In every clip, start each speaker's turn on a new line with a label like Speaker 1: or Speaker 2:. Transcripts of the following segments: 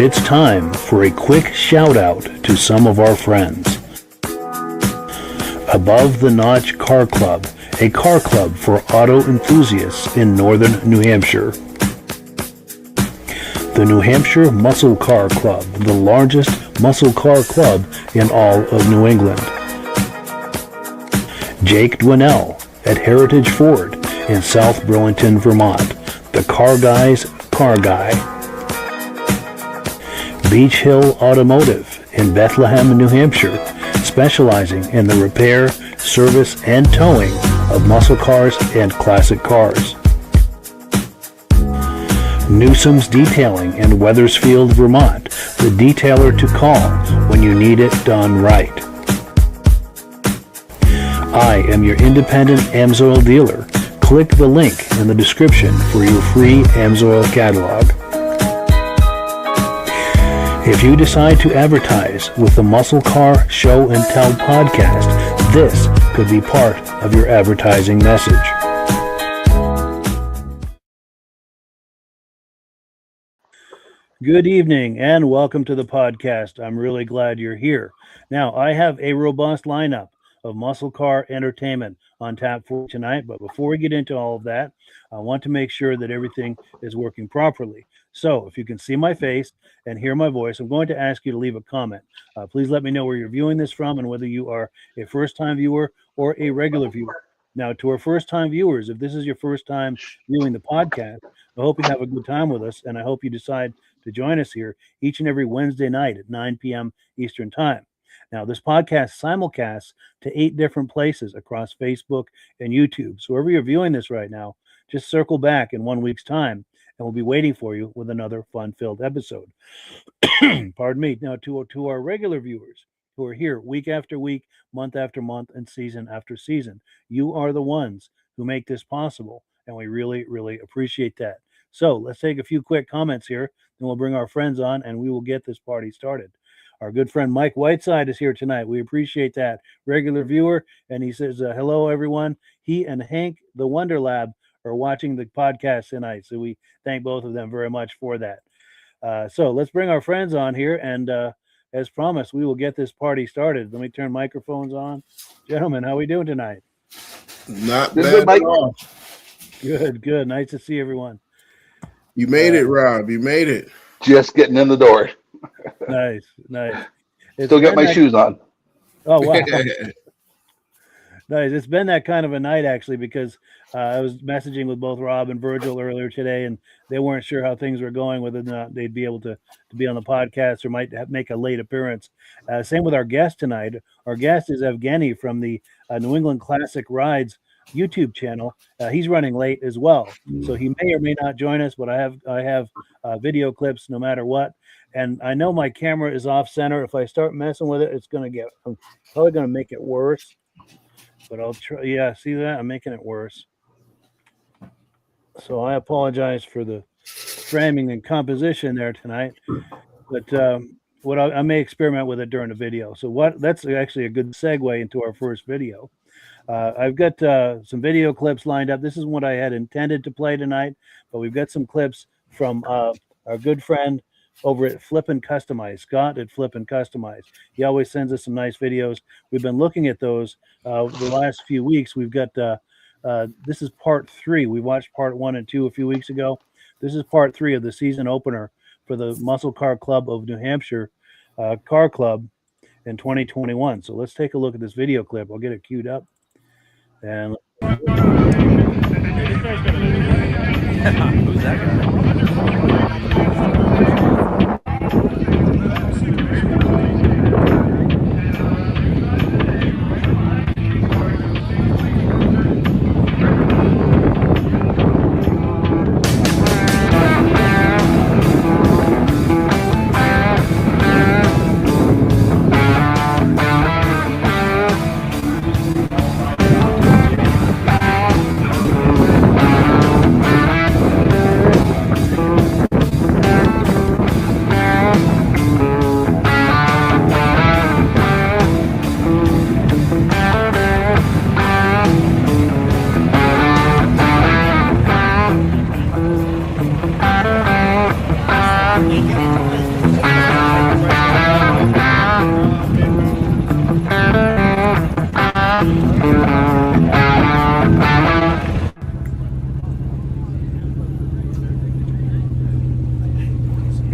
Speaker 1: It's time for a quick shout out to some of our friends. Above the Notch Car Club, a car club for auto enthusiasts in northern New Hampshire. The New Hampshire Muscle Car Club, the largest muscle car club in all of New England. Jake Dwinell at Heritage Ford in South Burlington, Vermont, the Car Guy's Car Guy. Beach Hill Automotive in Bethlehem, New Hampshire, specializing in the repair, service, and towing of muscle cars and classic cars. Newsom's Detailing in Wethersfield, Vermont, the detailer to call when you need it done right. I am your independent Amsoil dealer. Click the link in the description for your free Amsoil catalog. If you decide to advertise with the Muscle Car Show and Tell podcast, this could be part of your advertising message. Good evening and welcome to the podcast. I'm really glad you're here. Now, I have a robust lineup of muscle car entertainment on tap for tonight, but before we get into all of that, I want to make sure that everything is working properly. So if you can see my face and hear my voice, I'm going to ask you to leave a comment. Please let me know where you're viewing this from and whether you are a first-time viewer or a regular viewer. Now, to our first-time viewers, if this is your first time viewing the podcast, I hope you have a good time with us, and I hope you decide to join us here each and every Wednesday night at 9 p.m. Eastern Time. Now, this podcast simulcasts to 8 different places across Facebook and YouTube. So wherever you're viewing this right now, just circle back in 1 week's time, and we'll be waiting for you with another fun-filled episode. Pardon me. Now, to our regular viewers who are here week after week, month after month, and season after season, you are the ones who make this possible, and we really, really appreciate that. So let's take a few quick comments here, then we'll bring our friends on, and we will get this party started. Our good friend Mike Whiteside is here tonight. We appreciate that. Regular viewer, and he says, hello, everyone. He and Hank, the Wonder Lab, are watching the podcast tonight, so we thank both of them very much for that. So let's bring our friends on here, and as promised, we will get this party started. Let me turn microphones on. Gentlemen, how are we doing tonight?
Speaker 2: Not bad at all.
Speaker 1: Good, good. Nice to see everyone.
Speaker 2: You made it, Rob. You made it.
Speaker 3: Just getting in the door.
Speaker 1: Nice, nice.
Speaker 3: Still got my shoes on.
Speaker 1: Oh, wow. Nice. It's been that kind of a night, actually, because I was messaging with both Rob and Virgil earlier today, and they weren't sure how things were going, whether or not they'd be able to be on the podcast or might make a late appearance. Same with our guest tonight. Our guest is Evgenii from the New England Classic Rides YouTube channel. He's running late as well, so he may or may not join us, but I have video clips no matter what. And I know my camera is off center. If I start messing with it, I'm probably going to make it worse. But I'll try. Yeah, see that? I'm making it worse. So I apologize for the framing and composition there tonight. But I may experiment with it during the video. So that's actually a good segue into our first video. I've got some video clips lined up. This is what I had intended to play tonight, but we've got some clips from our good friend over at Flip and Customize, Scott at Flip and Customize. He always sends us some nice videos. We've been looking at those the last few weeks. We've got this is part 3. We watched part 1 and 2 a few weeks ago. This is part 3 of the season opener for the Muscle Car Club of New Hampshire Car Club in 2021. So let's take a look at this video clip. I'll get it queued up. And who's that guy?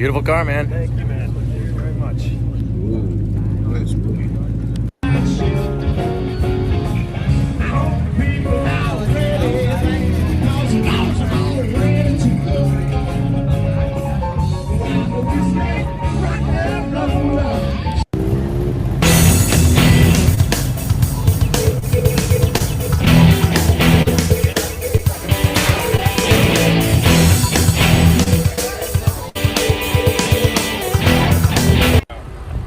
Speaker 4: Beautiful car, man.
Speaker 1: Thank you, man. Thank you very much.
Speaker 2: Ooh, nice Woody.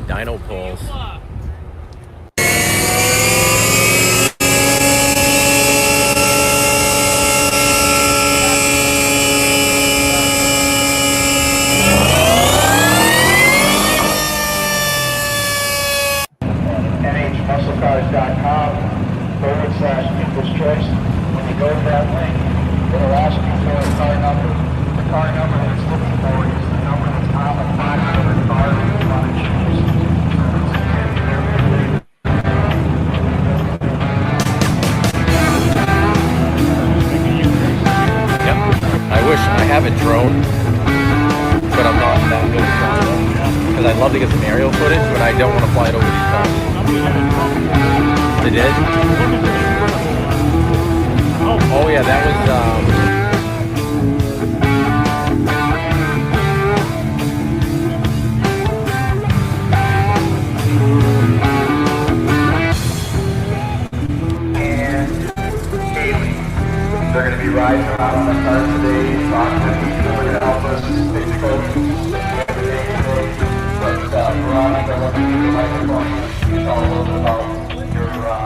Speaker 4: Dyno pulls.
Speaker 5: nhmusclecars.com/people's choice. When you go to that link, it'll ask you for a car number. The car number that it's looking for is the number that's on the 500 car that you want to choose.
Speaker 4: Yep. I wish I have a drone, but I'm not that good at flying. Because I'd love to get some aerial footage, but I don't want to fly it over these cars. They did? Oh yeah, that was
Speaker 5: They're going to be riding around on the car today. Ron and Ethan are going to help us fix codes every day today. But Veronica, let me give you the microphone. Tell a little bit about your role.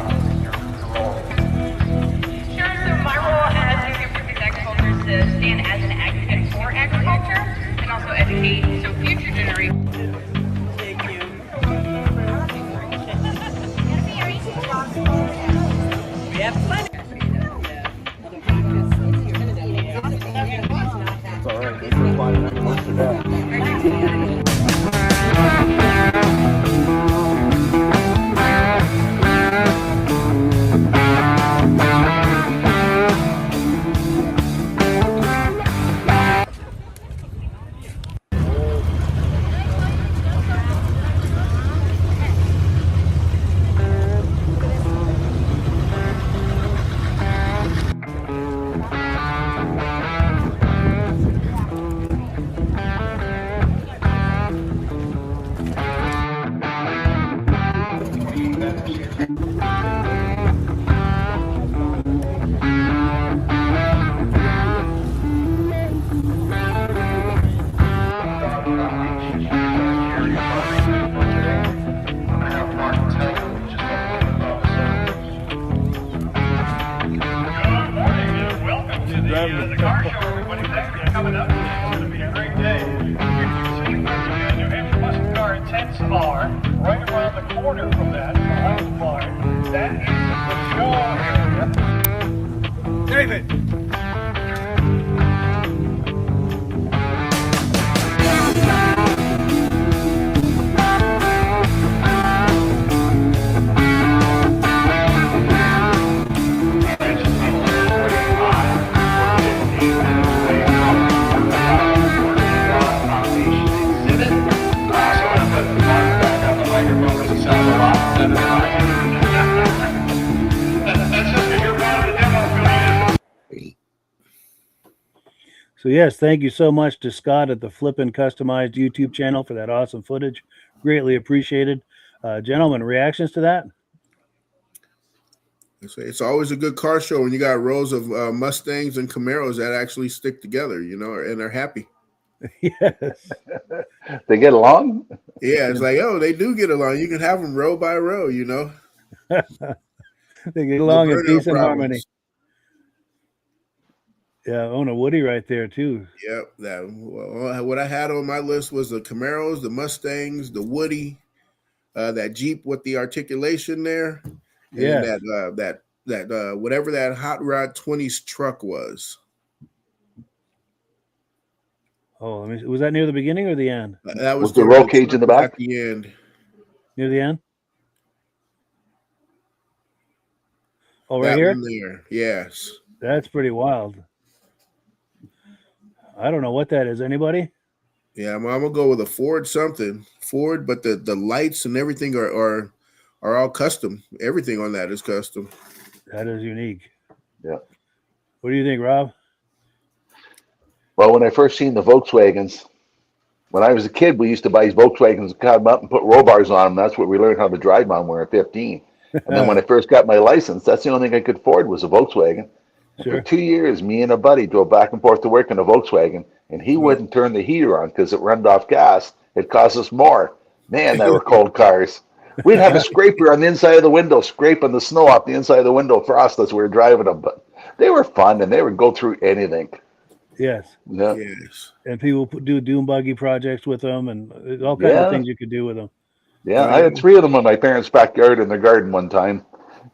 Speaker 6: Sure, so my role as Executive Produce Agriculture is to stand as an advocate for agriculture and also educate future generations. Thank you. We have plenty.
Speaker 1: It's all right. Thanks for flying out most of that.
Speaker 5: The car show, everybody. Thanks for coming up today. It's going to be a great day. New Hampshire Muscle Car Intense are right around the corner from that, behind the barn. That is the show area. David.
Speaker 1: So yes, thank you so much to Scott at the Flippin' Customized YouTube channel for that awesome footage. Greatly appreciated. Gentlemen, reactions to that?
Speaker 2: It's always a good car show when you got rows of Mustangs and Camaros that actually stick together, you know, and they're happy.
Speaker 1: Yes.
Speaker 3: They get along?
Speaker 2: Yeah, it's like, oh, they do get along. You can have them row by row, you know.
Speaker 1: They get along in peace and
Speaker 2: problems.
Speaker 1: harmony. Yeah, own a Woody right there too.
Speaker 2: Yep. What I had on my list was the Camaros, the Mustangs, the Woody, that Jeep with the articulation there, and
Speaker 1: Yeah,
Speaker 2: that whatever that Hot Rod 20s truck was.
Speaker 1: Oh, was that near the beginning or the end?
Speaker 2: That
Speaker 3: Was the roll cage in the back?
Speaker 2: At the end.
Speaker 1: Near the end? Oh, right
Speaker 2: That
Speaker 1: here?
Speaker 2: one there. Yes.
Speaker 1: That's pretty wild. I don't know what that is. Anybody?
Speaker 2: Yeah, I'm gonna go with a Ford something. Ford, but the lights and everything are all custom. Everything on that is custom.
Speaker 1: That is unique.
Speaker 3: Yeah.
Speaker 1: What do you think, Rob?
Speaker 3: Well, when I first seen the Volkswagens, when I was a kid, we used to buy these Volkswagens, cut them up, and put roll bars on them. That's what we learned how to drive on when we were 15. And then when I first got my license, that's the only thing I could afford was a Volkswagen. And for
Speaker 1: Sure.
Speaker 3: 2 years, me and a buddy drove back and forth to work in a Volkswagen, and he wouldn't turn the heater on because it runned off gas. It cost us more. Man, they were cold cars. We'd have a scraper on the inside of the window, scraping the snow off the inside of the window for us as we were driving them. But they were fun, and they would go through anything.
Speaker 1: Yes.
Speaker 3: Yeah,
Speaker 2: Yes.
Speaker 1: And people do dune buggy projects with them, and all kinds of
Speaker 3: yeah,
Speaker 1: things you could do with them.
Speaker 3: yeah.
Speaker 2: Oh,
Speaker 3: I had
Speaker 2: yeah.
Speaker 3: 3 of them in my parents' backyard in their garden one time.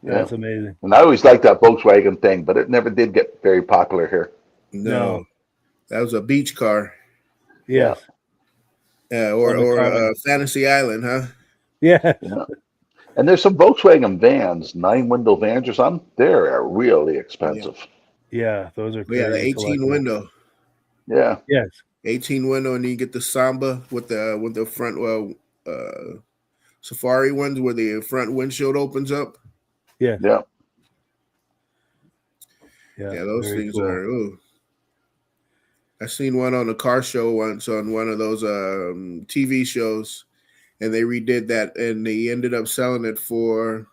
Speaker 3: Yeah,
Speaker 1: That's amazing.
Speaker 3: and I always liked that Volkswagen thing, but it never did get very popular here.
Speaker 2: No, that was a beach car.
Speaker 1: Yes.
Speaker 2: Or
Speaker 1: On the common.
Speaker 2: Fantasy Island, huh?
Speaker 1: Yes.
Speaker 3: Yeah. And there's some Volkswagen vans, 9-window vans or something. They're really expensive.
Speaker 1: Yeah. Those are
Speaker 2: Yeah, the
Speaker 1: very
Speaker 2: 18
Speaker 1: collectible.
Speaker 2: window.
Speaker 3: Yeah.
Speaker 1: Yes.
Speaker 2: 18 window, and then you get the Samba with the front Safari ones where the front windshield opens up.
Speaker 1: Yes.
Speaker 3: Yeah.
Speaker 2: Yeah, those
Speaker 1: very
Speaker 2: things
Speaker 1: cool.
Speaker 2: are. Ooh. I seen one on a car show once on one of those TV shows, and they redid that, and they ended up selling it for,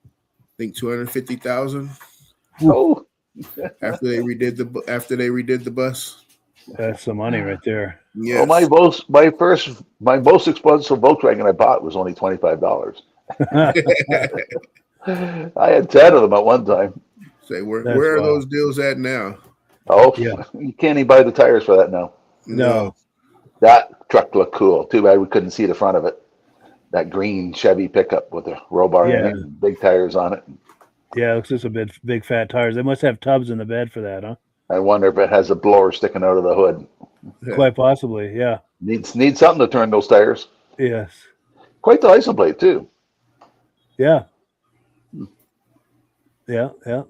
Speaker 2: I think, $250,000
Speaker 3: Oh,
Speaker 2: after they redid the bus.
Speaker 1: That's some money right there.
Speaker 3: well,
Speaker 2: Yes.
Speaker 3: my most expensive Volkswagen I bought was only $25. I had 10 of them at one time.
Speaker 2: Say
Speaker 1: That's
Speaker 2: where are
Speaker 1: wild.
Speaker 2: those deals at now?
Speaker 3: Oh,
Speaker 1: Yeah.
Speaker 3: you can't even buy the tires for that now.
Speaker 1: No.
Speaker 3: That truck looked cool. Too bad we couldn't see the front of it. That green Chevy pickup with a roll bar in
Speaker 1: Yeah.
Speaker 3: it and big tires on it.
Speaker 1: Yeah, it looks just a big fat tires. They must have tubs in the bed for that, huh?
Speaker 3: I wonder if it has a blower sticking out of the hood.
Speaker 1: Quite possibly. Yeah.
Speaker 3: Needs something to turn those tires.
Speaker 1: Yes.
Speaker 3: Quite the license plate too.
Speaker 1: Yeah. Yeah. Yeah.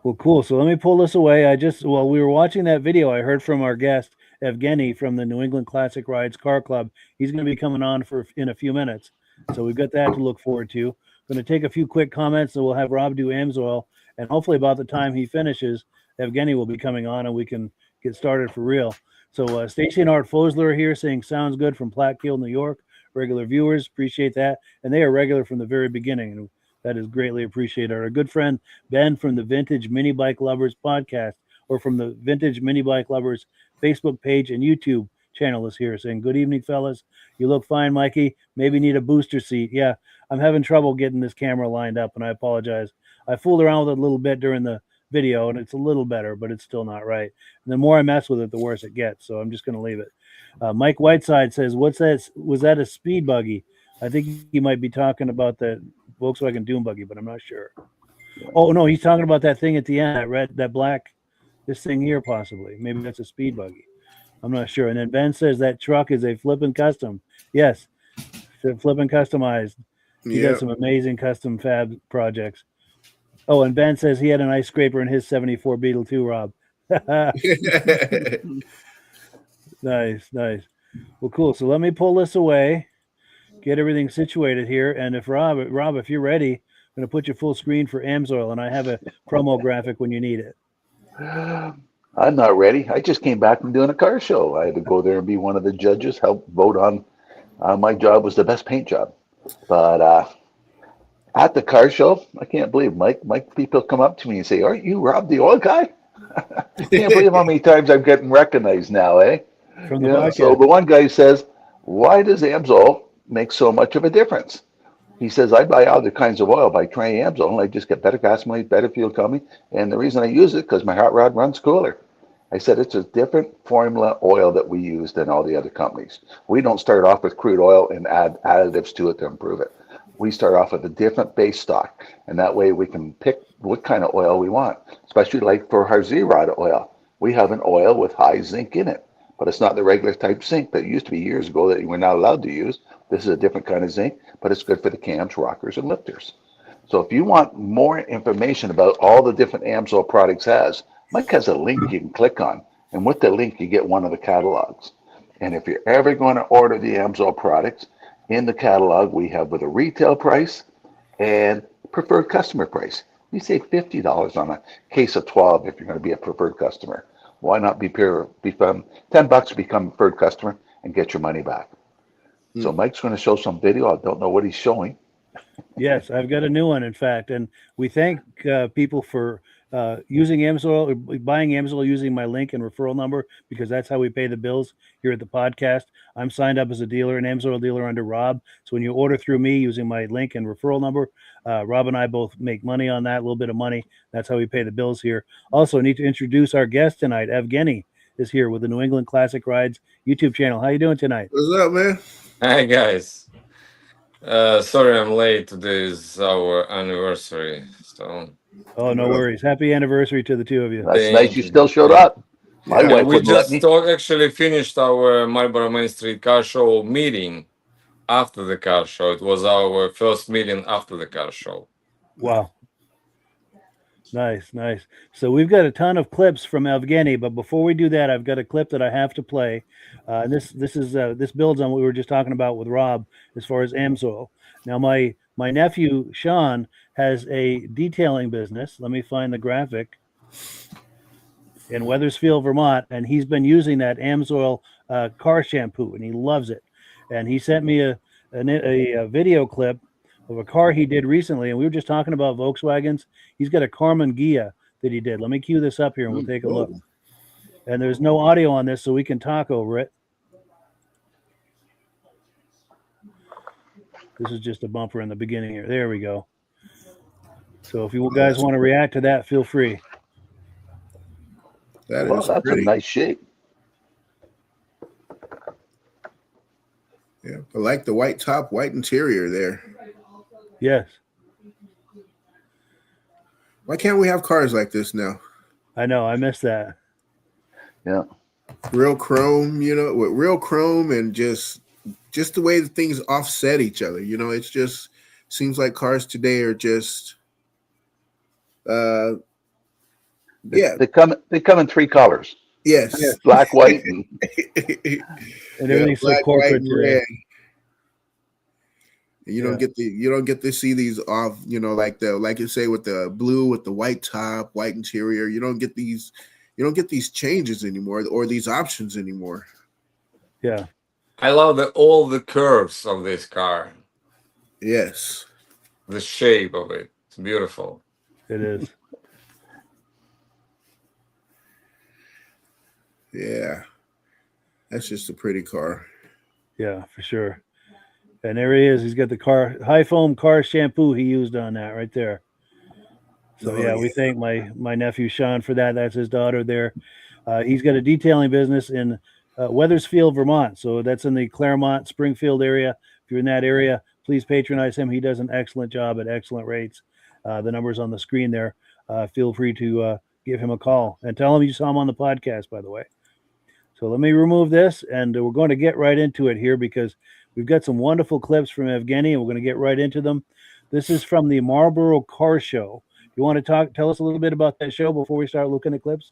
Speaker 1: Well, cool. So let me pull this away. While we were watching that video, I heard from our guest, Evgenii from the New England Classic Rides Car Club. He's going to be coming on in a few minutes. So we've got that to look forward to. Going to take a few quick comments, and we'll have Rob do Amsoil. And hopefully about the time he finishes, Evgenii will be coming on, and we can get started for real. So Stacy and Art Fosler here saying, sounds good from Plattkill, New York. Regular viewers, appreciate that. And they are regular from the very beginning. And that is greatly appreciated. Our good friend Ben from the Vintage Mini Bike Lovers podcast, or from the Vintage Mini Bike Lovers Facebook page and YouTube channel is here saying, good evening, fellas. You look fine, Mikey. Maybe need a booster seat. Yeah, I'm having trouble getting this camera lined up, and I apologize. I fooled around with it a little bit during the video, and it's a little better, but it's still not right. And the more I mess with it, the worse it gets. So I'm just going to leave it. Mike Whiteside says, what's that? Was that a speed buggy? I think he might be talking about the Volkswagen Dune buggy, but I'm not sure. Oh, no, he's talking about that thing at the end, that black, this thing here possibly. Maybe that's a speed buggy. I'm not sure. And then Ben says that truck is a flippin' custom. Yes, flippin' customized. He got some amazing custom fab projects. Oh, and Ben says he had an ice scraper in his 74 Beetle too, Rob. Nice. Well, cool. So let me pull this away, get everything situated here. And if Rob, if you're ready, I'm going to put you full screen for Amsoil, and I have a promo graphic when you need it.
Speaker 3: I'm not ready. I just came back from doing a car show. I had to go there and be one of the judges, help vote on. My job was the best paint job. But at the car show, I can't believe, Mike, people come up to me and say, aren't you Rob the oil guy? I can't believe how many times I'm getting recognized now, eh?
Speaker 1: From the podcast.
Speaker 3: So the one guy says, why does Amsoil make so much of a difference? He says, I buy other kinds of oil by trying Amsoil, and I just get better gas mileage, better fuel economy. And the reason I use it because my hot rod runs cooler. I said, it's a different formula oil that we use than all the other companies. We don't start off with crude oil and add additives to it to improve it. We start off with a different base stock, and that way we can pick what kind of oil we want, especially like for our Z-Rod oil. We have an oil with high zinc in it, but it's not the regular type zinc that used to be years ago that you were not allowed to use. This is a different kind of zinc, but it's good for the cams, rockers, and lifters. So if you want more information about all the different Amsoil products Mike has a link you can click on, and with the link you get one of the catalogs. And if you're ever going to order the Amsoil products in the catalog, we have with a retail price and preferred customer price. We save $50 on a case of 12 if you're going to be a preferred customer. Why not become $10 to become a preferred customer and get your money back? So Mike's going to show some video. I don't know what he's showing.
Speaker 1: Yes, I've got a new one, in fact, and we thank people for using Amsoil, or buying Amsoil using my link and referral number, because that's how we pay the bills here at the podcast. I'm signed up as a dealer, an Amsoil dealer under Rob. So when you order through me using my link and referral number, Rob and I both make money on that, a little bit of money. That's how we pay the bills here. Also, I need to introduce our guest tonight. Evgenii is here with the New England Classic Rides YouTube channel. How you doing tonight?
Speaker 2: What's up, man?
Speaker 7: Hi guys. Sorry I'm late. Today is our anniversary. So
Speaker 1: Oh, no worries. Happy anniversary to the two of you.
Speaker 3: That's
Speaker 7: Thank
Speaker 3: nice you
Speaker 7: you.
Speaker 3: still showed up. My
Speaker 2: Yeah,
Speaker 3: wife
Speaker 7: we
Speaker 3: wouldn't let
Speaker 7: just
Speaker 3: me.
Speaker 7: actually finished our Marlboro Main Street car show meeting after the car show. It was our first meeting after the car show.
Speaker 1: Wow. Nice, nice. So we've got a ton of clips from Evgenii, but before we do that, I've got a clip that I have to play. And this builds on what we were just talking about with Rob as far as Amsoil. Now, my nephew Sean has a detailing business. Let me find the graphic in Wethersfield, Vermont, and he's been using that Amsoil car shampoo, and he loves it. And he sent me a video clip of a car he did recently, and we were just talking about Volkswagens. He's got a Carmen Ghia that he did. Let me cue this up here, and we'll take a look. And there's no audio on this, so we can talk over it. This is just a bumper in the beginning here. There we go. So if you guys want to react to that, feel free.
Speaker 2: Well,
Speaker 3: that's
Speaker 2: pretty.
Speaker 3: a nice shape.
Speaker 2: Yeah, I like the white top, white interior there.
Speaker 1: Yes.
Speaker 2: Why can't we have cars like this now?
Speaker 1: I know. I miss that.
Speaker 3: Yeah.
Speaker 2: Real chrome, with real chrome and just the way the things offset each other. It's just seems like cars today are just
Speaker 3: They come in three colors.
Speaker 2: Yes.
Speaker 3: Black, white, and
Speaker 1: everything's so corporate today.
Speaker 2: You don't get to see these off, like you say with the blue with the white top, white interior. You don't get these changes anymore or these options anymore.
Speaker 1: Yeah.
Speaker 7: I love all the curves of this car.
Speaker 2: Yes.
Speaker 7: The shape of it. It's beautiful.
Speaker 1: It is.
Speaker 2: Yeah. That's just a pretty car.
Speaker 1: Yeah, for sure. And there he is. He's got the high foam car shampoo he used on that right there. So we thank my nephew Sean for that. That's his daughter there. He's got a detailing business in Wethersfield, Vermont. So that's in the Claremont, Springfield area. If you're in that area, please patronize him. He does an excellent job at excellent rates. The number's on the screen there. Feel free to give him a call and tell him you saw him on the podcast, by the way. So let me remove this, and we're going to get right into it here because we've got some wonderful clips from Evgenii, and we're going to get right into them. This is from the Marlboro Car Show. You want to tell us a little bit about that show before we start looking at clips?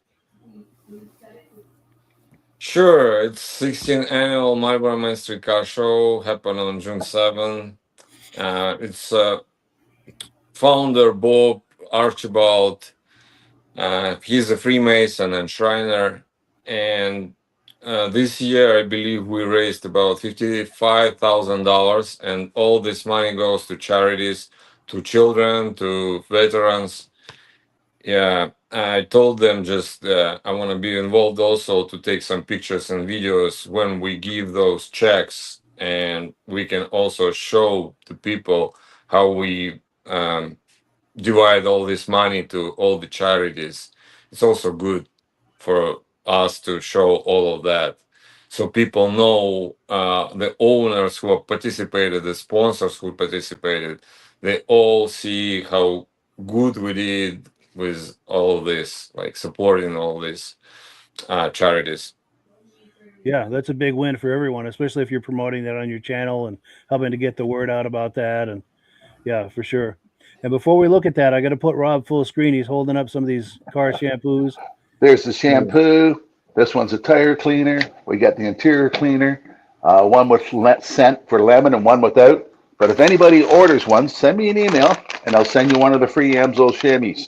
Speaker 7: Sure. It's 16th annual Marlboro Main Street Car Show. Happened on June 7th. It's founder Bob Archibald. He's a Freemason and Shriner. And this year, I believe we raised about $55,000, and all this money goes to charities, to children, to veterans. Yeah, I told them I want to be involved also to take some pictures and videos when we give those checks, and we can also show the people how we divide all this money to all the charities. It's also good for us to show all of that, so people know the owners who have participated, the sponsors who participated, they all see how good we did with all of this, like supporting all these charities.
Speaker 1: Yeah, that's a big win for everyone, especially if you're promoting that on your channel and helping to get the word out about that. And yeah, for sure. And before we look at that, I got to put Rob full screen. He's holding up some of these car shampoos.
Speaker 3: There's the shampoo. This one's a tire cleaner. We got the interior cleaner, one with scent for lemon and one without. But if anybody orders one, send me an email and I'll send you one of the free Amsoil chamois.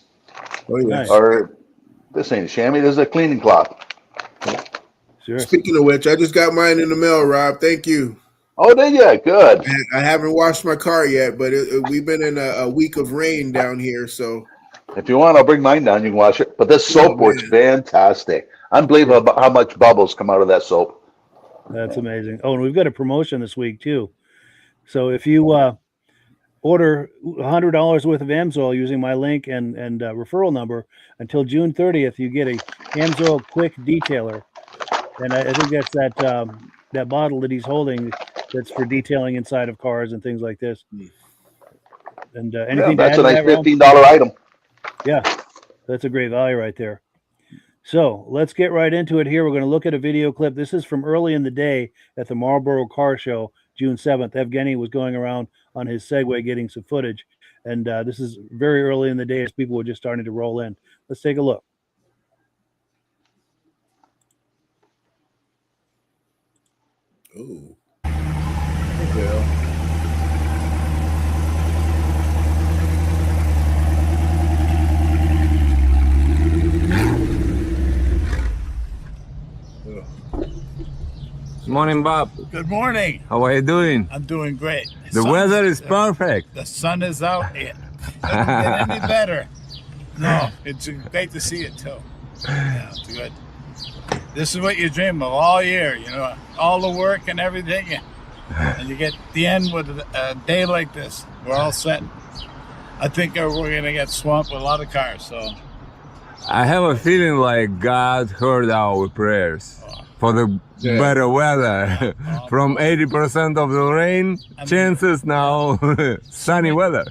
Speaker 2: Oh, yeah.
Speaker 1: Nice.
Speaker 3: Or this ain't a chamois, this is a cleaning cloth.
Speaker 1: Sure.
Speaker 2: Speaking of which, I just got mine in the mail, Rob. Thank you.
Speaker 3: Oh, did you? Good.
Speaker 2: I haven't washed my car yet, but we've been in a week of rain down here, so.
Speaker 3: If you want, I'll bring mine down. You can wash it. But this soap works fantastic. Unbelievable how much bubbles come out of that soap.
Speaker 1: That's amazing. Oh, and we've got a promotion this week too. So if you order $100 worth of Amsoil using my link and referral number until June 30th, you get a Amsoil quick detailer. And I think that's that bottle that he's holding that's for detailing inside of cars and things like this. And anything
Speaker 3: that's
Speaker 1: to
Speaker 3: a
Speaker 1: add
Speaker 3: nice
Speaker 1: to that,
Speaker 3: $15 item.
Speaker 1: Yeah, that's a great value right there. So let's get right into it here. We're going to look at a video clip. This is from early in the day at the Marlboro Car Show, June 7th. Evgenii was going around on his Segway getting some footage. And this is very early in the day as people were just starting to roll in. Let's take a look.
Speaker 2: Ooh. Yeah.
Speaker 8: Morning, Bob.
Speaker 9: Good morning.
Speaker 8: How are you doing?
Speaker 9: I'm doing great.
Speaker 8: The weather is perfect.
Speaker 9: The sun is out. It couldn't get any better. No, it's great to see it too. Yeah, it's good. This is what you dream of all year, you know, all the work and everything. And you get the end with a day like this. We're all set. I think we're going to get swamped with a lot of cars. So
Speaker 8: I have a feeling like God heard our prayers for the better weather. From 80% of the rain, chances now sunny weather.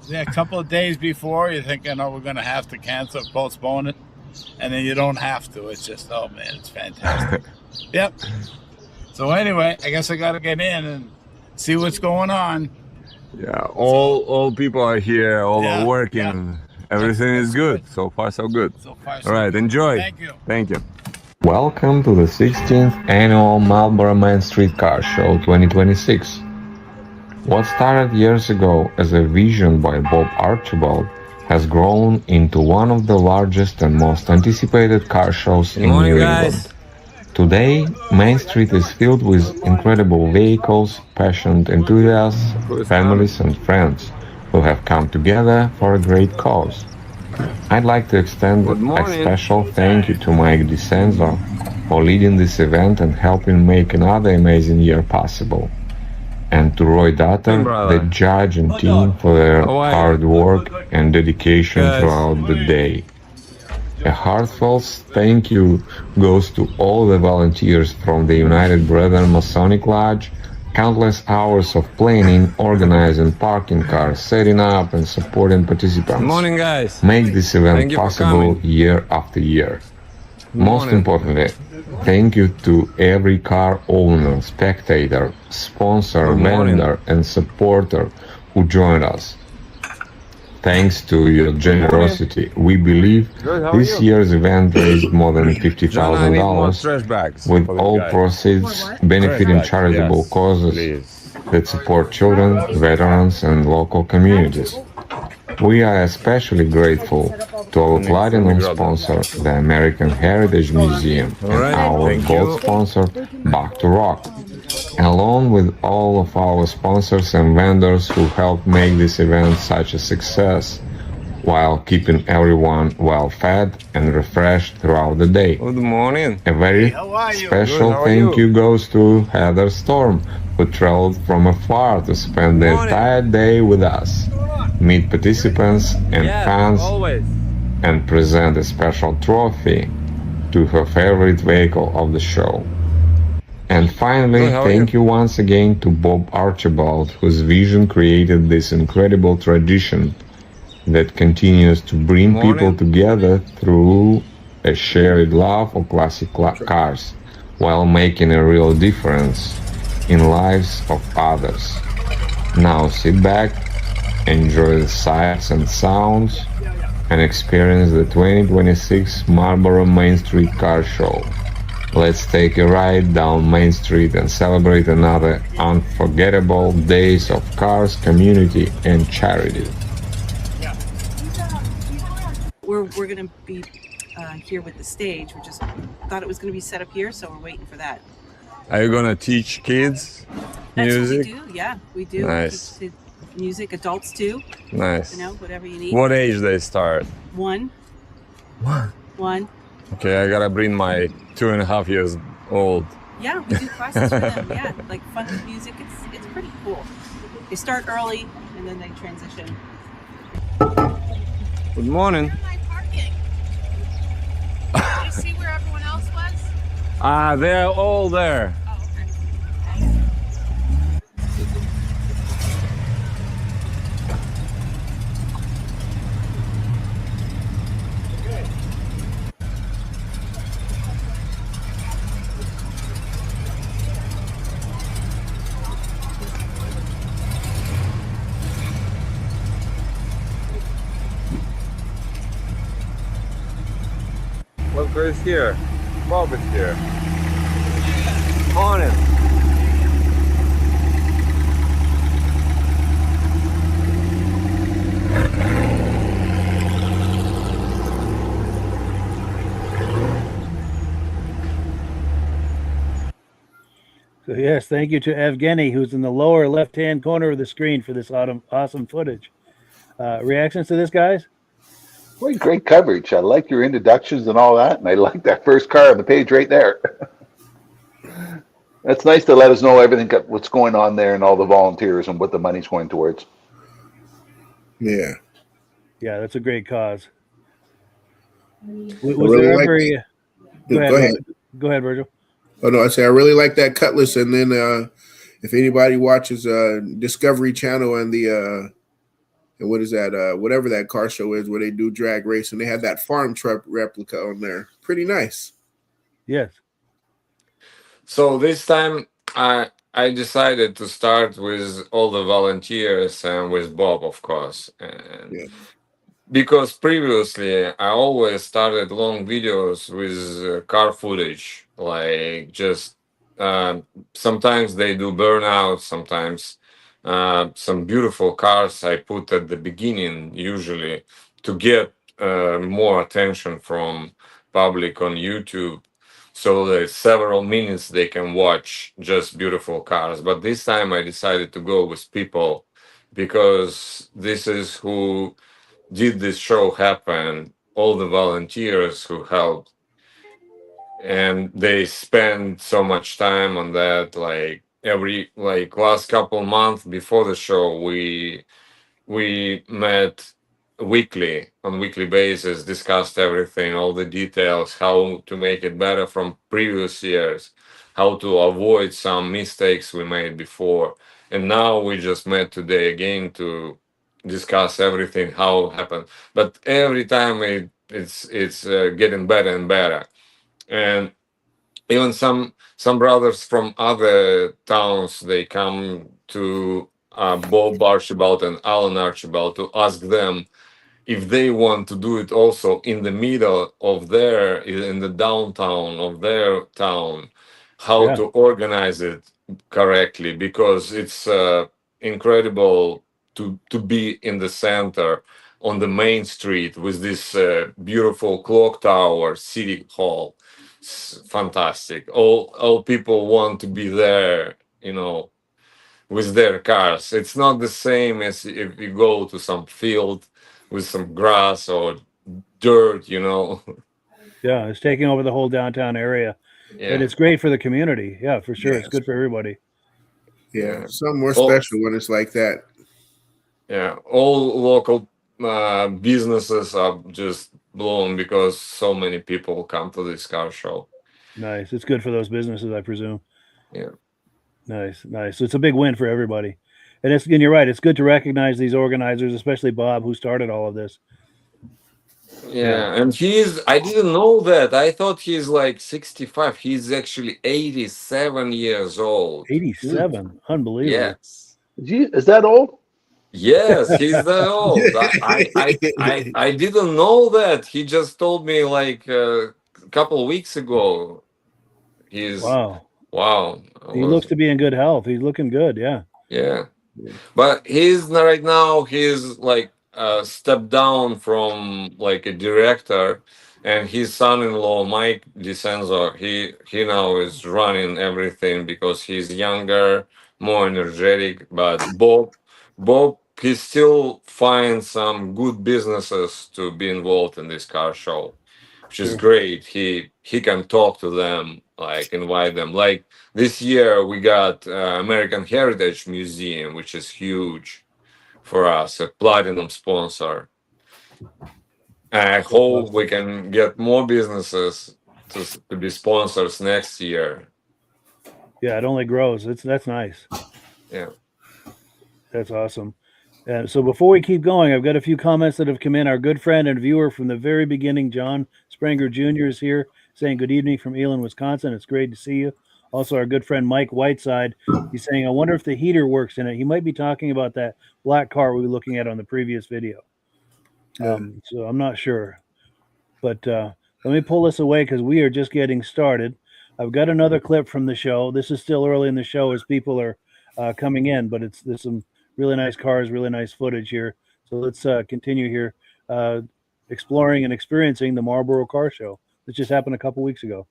Speaker 9: Yeah, a couple of days before, you're thinking, oh, we're going to have to cancel, postpone it. And then you don't have to. It's just, oh, man, it's fantastic. Yep. So anyway, I guess I got to get in and see what's going on.
Speaker 8: Yeah, all people are here, all are working. Yeah. Everything is good. So far, so good.
Speaker 9: So far, so
Speaker 8: all right,
Speaker 9: good.
Speaker 8: enjoy.
Speaker 9: Thank you.
Speaker 8: Thank you. Welcome to the 16th Annual Marlboro Main Street Car Show 2026. What started years ago as a vision by Bob Archibald has grown into one of the largest and most anticipated car shows in New England. Today, Main Street is filled with incredible vehicles, passionate enthusiasts, families and friends who have come together for a great cause. I'd like to extend a special thank you to Mike DiCenzo for leading this event and helping make another amazing year possible. And to Roy Dutter, the judge and team, for their hard work and dedication throughout the day. A heartfelt thank you goes to all the volunteers from the United Brethren Masonic Lodge. Countless hours of planning, organizing parking cars, setting up and supporting participants. Good morning, guys. Make this event possible year after year. Most importantly, thank you to every car owner, spectator, sponsor, vendor, and supporter who joined us. Thanks to your generosity, we believe this year's event raised more than $50,000, with all proceeds benefiting charitable causes that support children, veterans, and local communities. We are especially grateful to our platinum sponsor, the American Heritage Museum, and our gold sponsor, Back to Rock, along with all of our sponsors and vendors who helped make this event such a success, while keeping everyone well fed and refreshed throughout the day. Good morning. A very special thank you goes to Heather Storm, who traveled from afar to spend the entire day with us, meet participants and fans, and present a special trophy to her favorite vehicle of the show. And finally, thank you once again to Bob Archibald, whose vision created this incredible tradition that continues to bring people together through a shared love of classic cars, while making a real difference in lives of others. Now sit back, enjoy the sights and sounds, and experience the 2026 Marlboro Main Street Car Show. Let's take a ride down Main Street and celebrate another unforgettable days of cars, community, and charity.
Speaker 10: We're going to be here with the stage. We just thought it was going to be set up here, so we're waiting for that.
Speaker 7: Are you gonna teach kids music?
Speaker 10: That's what we do. Yeah, we do.
Speaker 7: Nice.
Speaker 10: Teach music, adults too.
Speaker 7: Nice.
Speaker 10: You know, whatever you need.
Speaker 7: What age they start?
Speaker 10: One.
Speaker 7: Okay, I gotta bring my 2.5 years old.
Speaker 10: Yeah, we do classes for them. Yeah, like fun with music. It's pretty cool. They start early and then they transition.
Speaker 7: Good morning.
Speaker 6: Parking. Did you see where everyone else was?
Speaker 7: They're all there.
Speaker 6: Oh, okay.
Speaker 7: Look who's here. Bob is here. Morning.
Speaker 1: So yes, thank you to Evgenii, who's in the lower left-hand corner of the screen for this awesome footage. Reactions to this, guys?
Speaker 3: Great coverage. I like your introductions and all that, and I like that first car on the page right there. That's nice to let us know everything, what's going on there, and all the volunteers and what the money's going towards.
Speaker 2: Yeah.
Speaker 1: Yeah, that's a great cause. Was
Speaker 2: really
Speaker 1: there
Speaker 2: like
Speaker 1: ever? Go ahead, Virgil.
Speaker 2: Oh no, I say I really like that Cutlass, and then if anybody watches Discovery Channel and the and what is that? Whatever that car show is, where they do drag racing, they had that farm truck replica on there. Pretty nice.
Speaker 1: Yes.
Speaker 7: So this time I decided to start with all the volunteers and with Bob, of course. And because previously I always started long videos with car footage, like just sometimes they do burnouts, sometimes some beautiful cars I put at the beginning, usually to get more attention from public on YouTube. So there's several minutes they can watch just beautiful cars. But this time I decided to go with people because this is who did this show happen, all the volunteers who helped. And they spend so much time on that, like last couple months before the show, we met on weekly basis, discussed everything, all the details, how to make it better from previous years, how to avoid some mistakes we made before. And now we just met today again to discuss everything, how it happened. But every time it's getting better and better. And even some brothers from other towns, they come to Bob Archibald and Alan Archibald to ask them if they want to do it also in the middle of in the downtown of their town, how to organize it correctly, because it's incredible to be in the center on the main street with this beautiful clock tower, city hall. It's fantastic. All people want to be there, with their cars. It's not the same as if you go to some field with some grass or dirt,
Speaker 1: Yeah, it's taking over the whole downtown area.
Speaker 7: Yeah.
Speaker 1: And it's great for the community. Yeah, for sure. Yes. It's good for everybody.
Speaker 2: Yeah, something more special when it's like that.
Speaker 7: Yeah, all local businesses are just blown because so many people come to this car show.
Speaker 1: Nice. It's good for those businesses, I presume.
Speaker 7: Yeah.
Speaker 1: Nice. So it's a big win for everybody. And you're right. It's good to recognize these organizers, especially Bob, who started all of this.
Speaker 7: Yeah, and I didn't know that. I thought he's like 65. He's actually 87 years old.
Speaker 1: 87. Unbelievable.
Speaker 7: Yes.
Speaker 3: Is that old?
Speaker 7: Yes, he's that old. I didn't know that. He just told me like a couple of weeks ago. He's
Speaker 1: Wow.
Speaker 7: wow. I
Speaker 1: He
Speaker 7: was
Speaker 1: looks to be in good health. He's looking good. Yeah.
Speaker 7: yeah. But he's right now he's like stepped down from like a director, and his son-in-law Mike DiCenzo, he now is running everything because he's younger, more energetic. But Bob he still finds some good businesses to be involved in this car show, which is
Speaker 1: Sure.
Speaker 7: great. He can talk to them, like invite them. Like this year we got American Heritage Museum, which is huge for us, a platinum sponsor. I hope we can get more businesses to be sponsors next year.
Speaker 1: Yeah, it only grows. That's nice.
Speaker 7: Yeah.
Speaker 1: That's awesome. And so before we keep going, I've got a few comments that have come in. Our good friend and viewer from the very beginning, John Spranger Jr. is here saying good evening from Elan, Wisconsin. It's great to see you. Also, our good friend Mike Whiteside, he's saying, I wonder if the heater works in it. He might be talking about that black car we were looking at on the previous video. So I'm not sure. But let me pull this away because we are just getting started. I've got another clip from the show. This is still early in the show as people are coming in, but there's some really nice cars, really nice footage here. So let's continue here, exploring and experiencing the Marlboro Car Show. This just happened a couple weeks ago.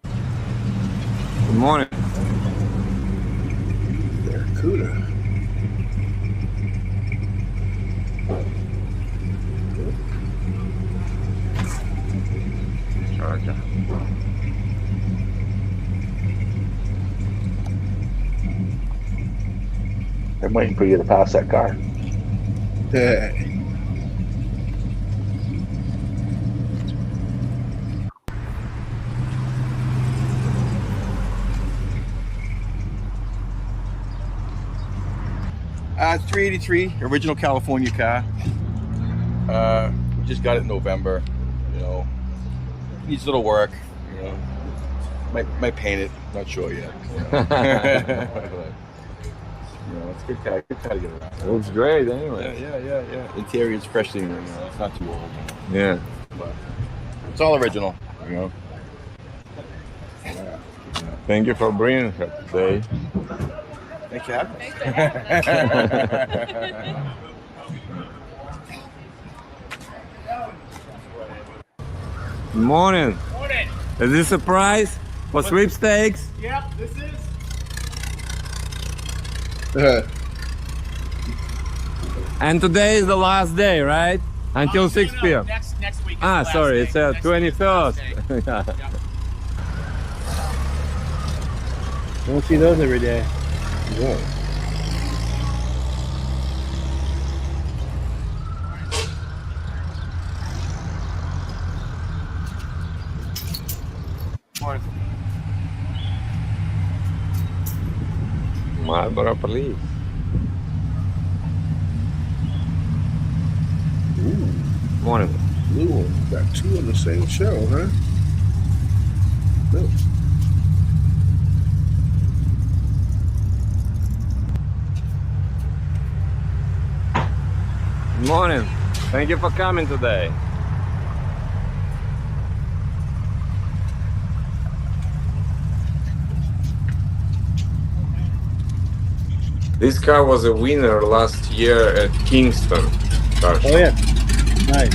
Speaker 7: Good morning.
Speaker 2: Barracuda.
Speaker 3: I'm waiting for you to pass that car.
Speaker 2: Yeah.
Speaker 11: 383, original California car. We just got it in November. You know, needs a little work. You know, might paint it. Not sure yet. You know, it's a good car. Good car to get around.
Speaker 7: It looks great anyway.
Speaker 11: Yeah. Interior's freshly, you know, it's not too old.
Speaker 7: Yeah.
Speaker 11: But it's all original. You know.
Speaker 7: Thank you for bringing her today.
Speaker 11: Thanks for having me.
Speaker 7: Good morning.
Speaker 5: Morning.
Speaker 7: Is this a prize for sweepstakes?
Speaker 5: Yep, this is.
Speaker 7: And today is the last day, right? Until 6 p.m.
Speaker 5: Next week.
Speaker 7: Sorry, it's 21st. Yeah.
Speaker 1: Don't see those every day.
Speaker 2: Yeah.
Speaker 7: Marlboro Police.
Speaker 2: Ooh,
Speaker 7: Morning.
Speaker 2: blue one. Got two on the same show, huh? No.
Speaker 7: Good morning. Thank you for coming today. This car was a winner last year at Kingston Car Show.
Speaker 1: Oh, yeah. Nice.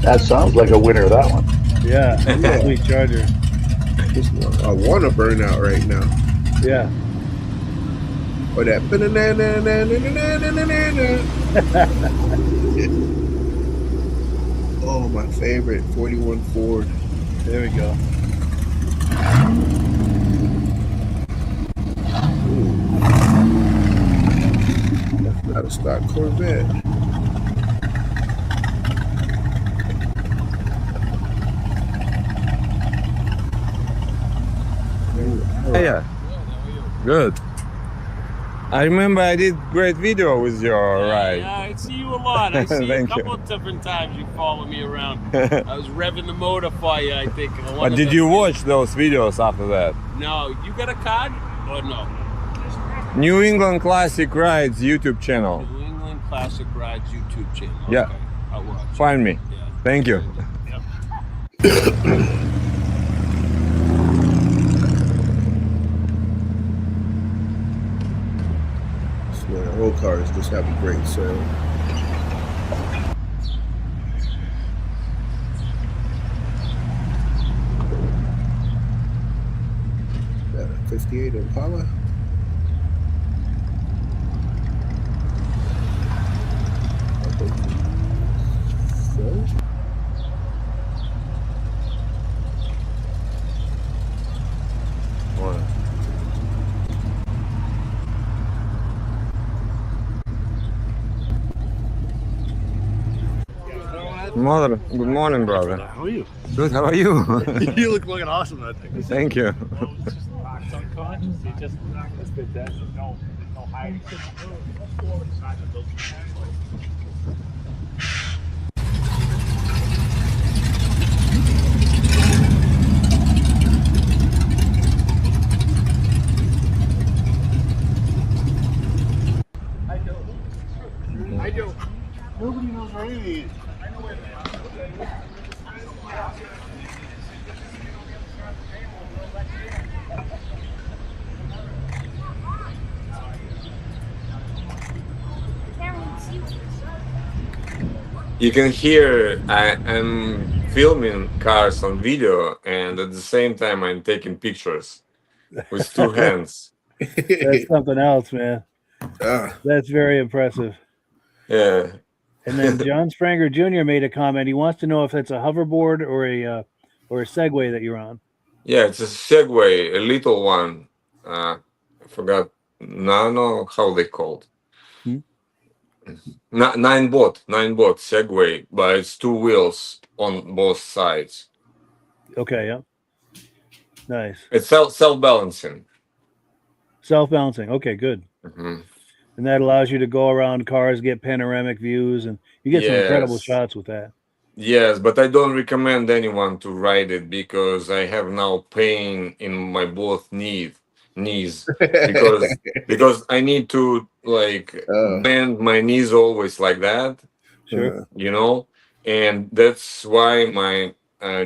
Speaker 3: That sounds like a winner, that one.
Speaker 1: Yeah. Sweet Charger.
Speaker 2: I want a burnout right now.
Speaker 1: Yeah.
Speaker 2: Or that. Oh, my favorite 41 Ford.
Speaker 1: There we go.
Speaker 2: That's not a stock Corvette.
Speaker 7: Yeah. Good.
Speaker 12: I remember I did great video with your ride.
Speaker 13: Yeah, I see you a lot. I see you a
Speaker 12: Thank
Speaker 13: couple
Speaker 12: you.
Speaker 13: of different times you follow me around. I was revving the motor for you, I think.
Speaker 12: But did you watch those videos after that?
Speaker 13: No, you got a card or no?
Speaker 12: New England Classic Rides YouTube channel.
Speaker 13: New England Classic Rides YouTube channel.
Speaker 12: Yeah.
Speaker 13: Okay, I'll watch.
Speaker 12: Find me.
Speaker 13: Yeah.
Speaker 12: Thank you.
Speaker 13: Yep.
Speaker 2: Yeah, the whole car is just having great sale. That a 58 Impala. So.
Speaker 12: Mother, good morning, brother.
Speaker 14: How are you?
Speaker 12: Good, how are you?
Speaker 14: You look looking awesome, I think.
Speaker 12: Thank you.
Speaker 14: I do. Nobody knows where he is.
Speaker 7: You can hear I'm filming cars on video, and at the same time I'm taking pictures with two hands.
Speaker 1: That's something else, man. That's very impressive.
Speaker 7: Yeah.
Speaker 1: And then John Spranger Jr. made a comment. He wants to know if it's a hoverboard or a Segway that you're on.
Speaker 7: Yeah, it's a Segway, a little one. I forgot Nano, how they called. Nine bot Segway, but it's two wheels on both sides.
Speaker 1: Okay, yeah. Nice.
Speaker 7: It's self-balancing.
Speaker 1: Self-balancing. Okay, good.
Speaker 7: Mm-hmm.
Speaker 1: And that allows you to go around cars, get panoramic views, and you get some incredible shots with that.
Speaker 7: Yes, but I don't recommend anyone to ride it because I have now pain in my both knees because I need to bend my knees always like that.
Speaker 1: Sure.
Speaker 7: You know, and that's why my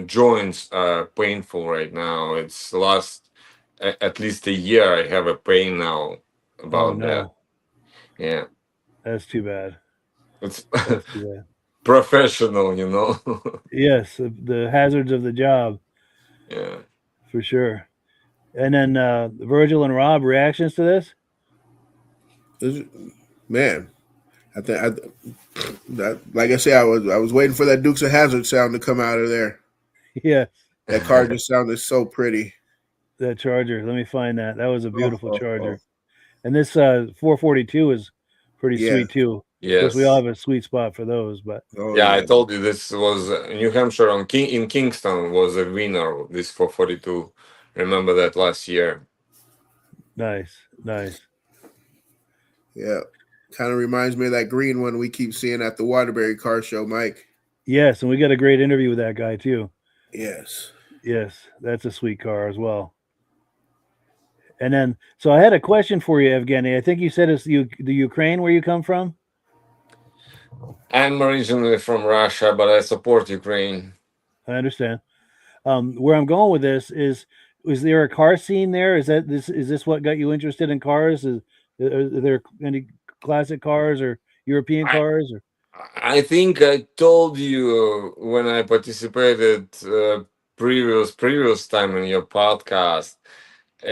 Speaker 7: joints are painful right now. It's last at least a year I have a pain now about that. Yeah.
Speaker 1: That's too bad.
Speaker 7: It's
Speaker 1: That's too bad.
Speaker 7: Professional, you know.
Speaker 1: Yes, the hazards of the job.
Speaker 7: Yeah.
Speaker 1: For sure. And then Virgil and Rob, reactions to this?
Speaker 2: Man, I think that, like I said, I was waiting for that Dukes of Hazzard sound to come out of there.
Speaker 1: Yeah.
Speaker 2: That car just sounded so pretty.
Speaker 1: That Charger. Let me find that. That was a beautiful Charger. And this 442 is pretty sweet too.
Speaker 7: Yes.
Speaker 1: Of course, we all have a sweet spot for those, but
Speaker 7: I told you this was New Hampshire in Kingston was a winner. This 442. Remember that last year.
Speaker 1: Nice.
Speaker 2: Yeah, kind of reminds me of that green one we keep seeing at the Waterbury Car Show, Mike.
Speaker 1: Yes, and we got a great interview with that guy too.
Speaker 2: Yes,
Speaker 1: that's a sweet car as well. And then, so I had a question for you, Evgenii. I think you said it's the Ukraine where you come from.
Speaker 7: I'm originally from Russia, but I support Ukraine.
Speaker 1: I understand. Where I'm going with this is there a car scene there? Is this what got you interested in cars? Are there any classic cars or European cars?
Speaker 7: I think I told you when I participated previous time in your podcast,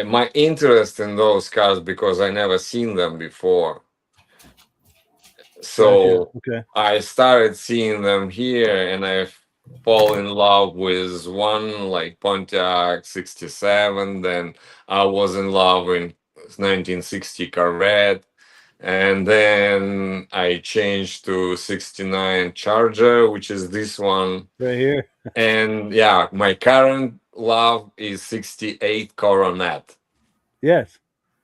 Speaker 7: my interest in those cars because I never seen them before. So
Speaker 1: okay.
Speaker 7: I started seeing them here, and I fall in love with one like Pontiac 67. Then I was in love with 1960 Corvette. And then I changed to 69 Charger, which is this one.
Speaker 1: Right here.
Speaker 7: And yeah, my current love is 68 Coronet.
Speaker 1: Yes.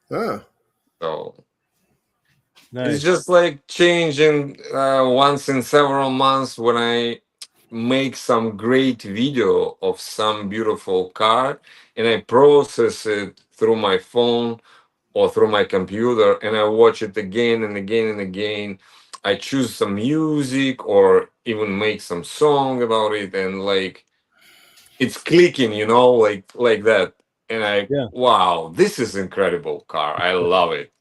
Speaker 2: Oh.
Speaker 7: So It's just like changing once in several months when I make some great video of some beautiful car and I process it through my phone or through my computer and I watch it again and again and again. I choose some music or even make some song about it and like it's clicking, like that. And wow, this is incredible car. I love it.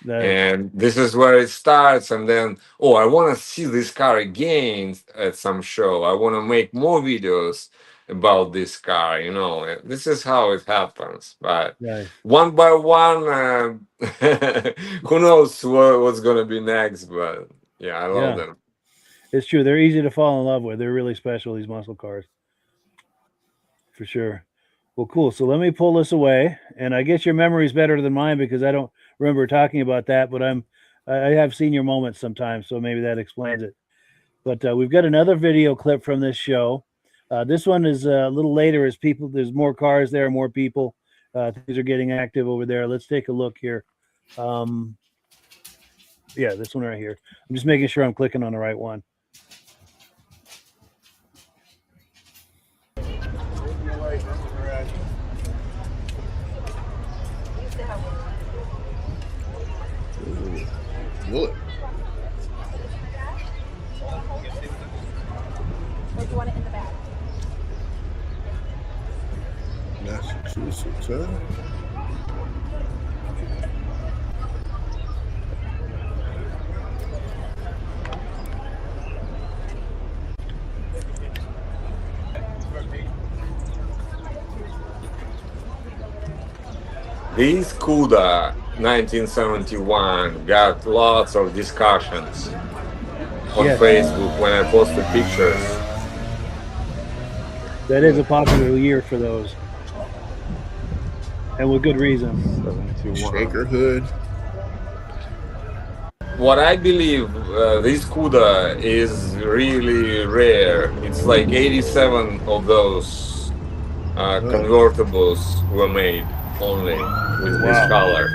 Speaker 1: Nice.
Speaker 7: And this is where it starts. And then, I want to see this car again at some show. I want to make more videos about this car. And this is how it happens. But
Speaker 1: Nice.
Speaker 7: one by one, who knows what's going to be next. But yeah, I love them.
Speaker 1: It's true. They're easy to fall in love with. They're really special, these muscle cars. For sure. Well, cool. So let me pull this away, and I guess your memory is better than mine because I don't remember talking about that. But I have seen your moments sometimes, so maybe that explains it. But we've got another video clip from this show. This one is a little later as people. There's more cars there, more people. Things are getting active over there. Let's take a look here. Yeah, this one right here. I'm just making sure I'm clicking on the right one.
Speaker 2: Bullet.
Speaker 15: Or do you want it in the back?
Speaker 2: Massachusetts, huh?
Speaker 7: This CUDA 1971 got lots of discussions on Facebook when I posted pictures.
Speaker 1: That is a popular year for those. And with good reason.
Speaker 2: Shaker hood.
Speaker 7: What I believe, this CUDA is really rare. It's like 87 of those convertibles were made only with this color.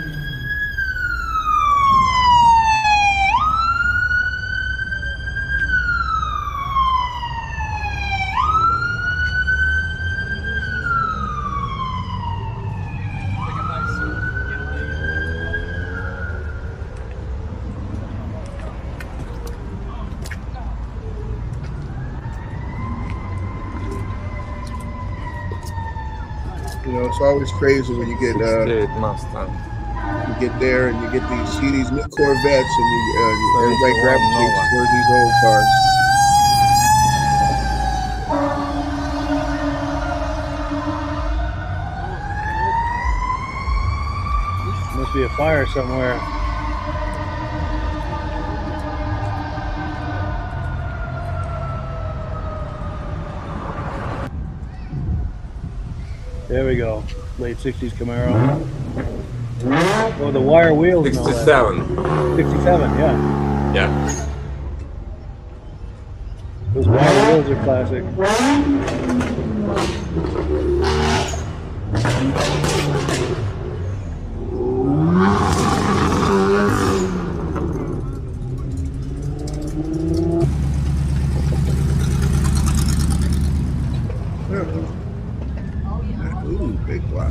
Speaker 2: It's always crazy when you get
Speaker 7: Mustang.
Speaker 2: You get there and you see these new Corvettes and everybody gravitates towards these old cars.
Speaker 1: Must be a fire somewhere. There we go. Late 60s Camaro. Oh, the wire wheels.
Speaker 7: 67.
Speaker 1: 67, yeah.
Speaker 7: Yeah.
Speaker 1: Those wire wheels are classic.
Speaker 2: Ooh, big block.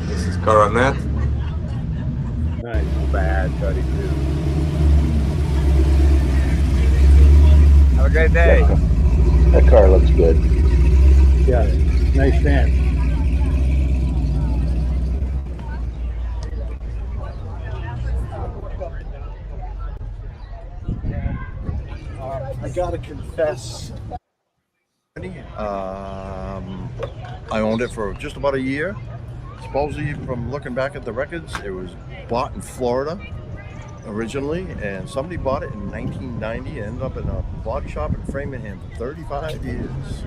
Speaker 7: This is Coronet.
Speaker 1: Nice.
Speaker 12: Bad 32. Have a great day.
Speaker 3: That car looks good.
Speaker 1: Yeah, nice stand.
Speaker 14: I gotta confess.
Speaker 16: I owned it for just about a year. Supposedly, from looking back at the records, it was bought in Florida originally, and somebody bought it in 1990 and ended up in a body shop in Framingham for 35 years.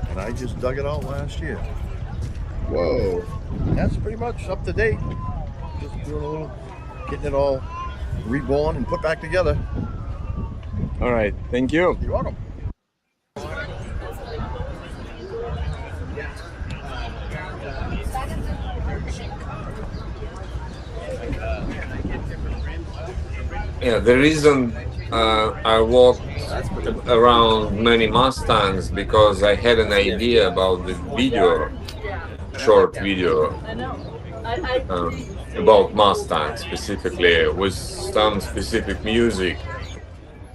Speaker 16: And I just dug it out last year.
Speaker 2: Whoa.
Speaker 16: That's pretty much up to date. Just doing a little, getting it all reborn and put back together.
Speaker 12: All right, thank you.
Speaker 16: You're welcome.
Speaker 7: Yeah, the reason I walked around many Mustangs because I had an idea about the video, short video about Mustang specifically with some specific music,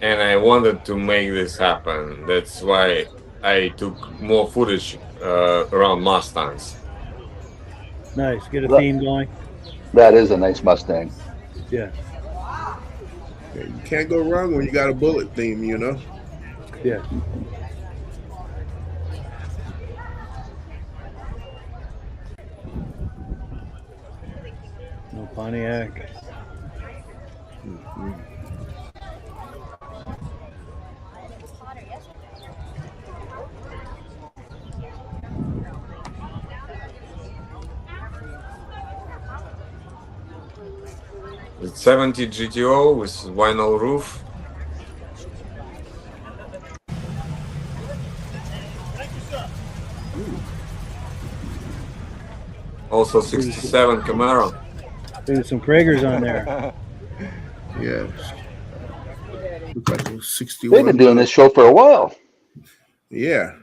Speaker 7: and I wanted to make this happen. That's why I took more footage around Mustangs.
Speaker 1: Nice. Get a
Speaker 3: That,
Speaker 1: theme going.
Speaker 3: that is a nice Mustang.
Speaker 1: Yes.
Speaker 2: Yeah, you can't go wrong when you got a bullet theme, you know.
Speaker 1: Yes. No Pontiac.
Speaker 7: It's 70 GTO with vinyl roof. Also 67 Camaro.
Speaker 1: There's some Kragers on there.
Speaker 2: Yes. Looks like a 61.
Speaker 3: They've been doing this show for a while.
Speaker 2: Yeah.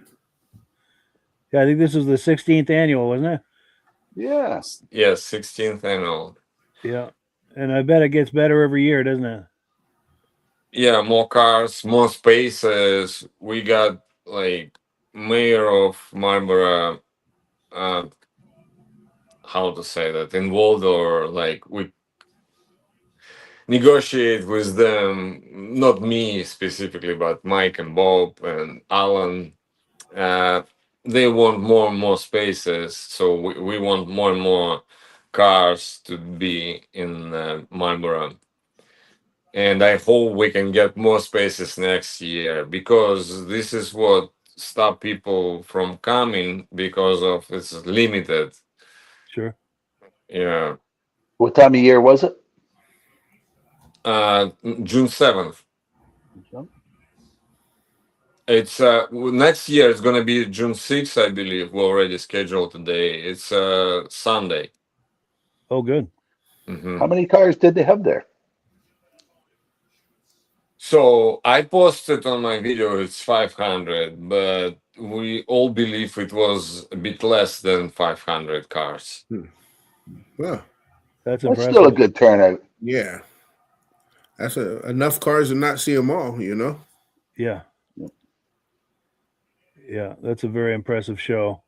Speaker 1: Yeah, I think this was the 16th annual, wasn't it?
Speaker 3: Yeah.
Speaker 7: Yes, 16th annual.
Speaker 1: Yeah. And I bet it gets better every year, doesn't it?
Speaker 7: Yeah, more cars, more spaces. We got like mayor of Marlboro, how to say that, involved, or like we negotiate with them, not me specifically, but Mike and Bob and Alan. Uh, they want more and more spaces, so we want more and more cars to be in Marlboro. And I hope we can get more spaces next year because this is what stop people from coming because of it's limited.
Speaker 1: Sure.
Speaker 7: Yeah.
Speaker 3: What time of year was it?
Speaker 7: June 7th. It's next year it's gonna be June 6th, I believe. We already scheduled today. It's Sunday.
Speaker 1: Oh, good.
Speaker 3: How many cars did they have there?
Speaker 7: So I posted on my video it's 500, but we all believe it was a bit less than 500 cars.
Speaker 2: Well,
Speaker 1: that's
Speaker 3: still a good turnout.
Speaker 2: Yeah. That's enough cars to not see them all, you know?
Speaker 1: Yeah. Yeah, that's a very impressive show.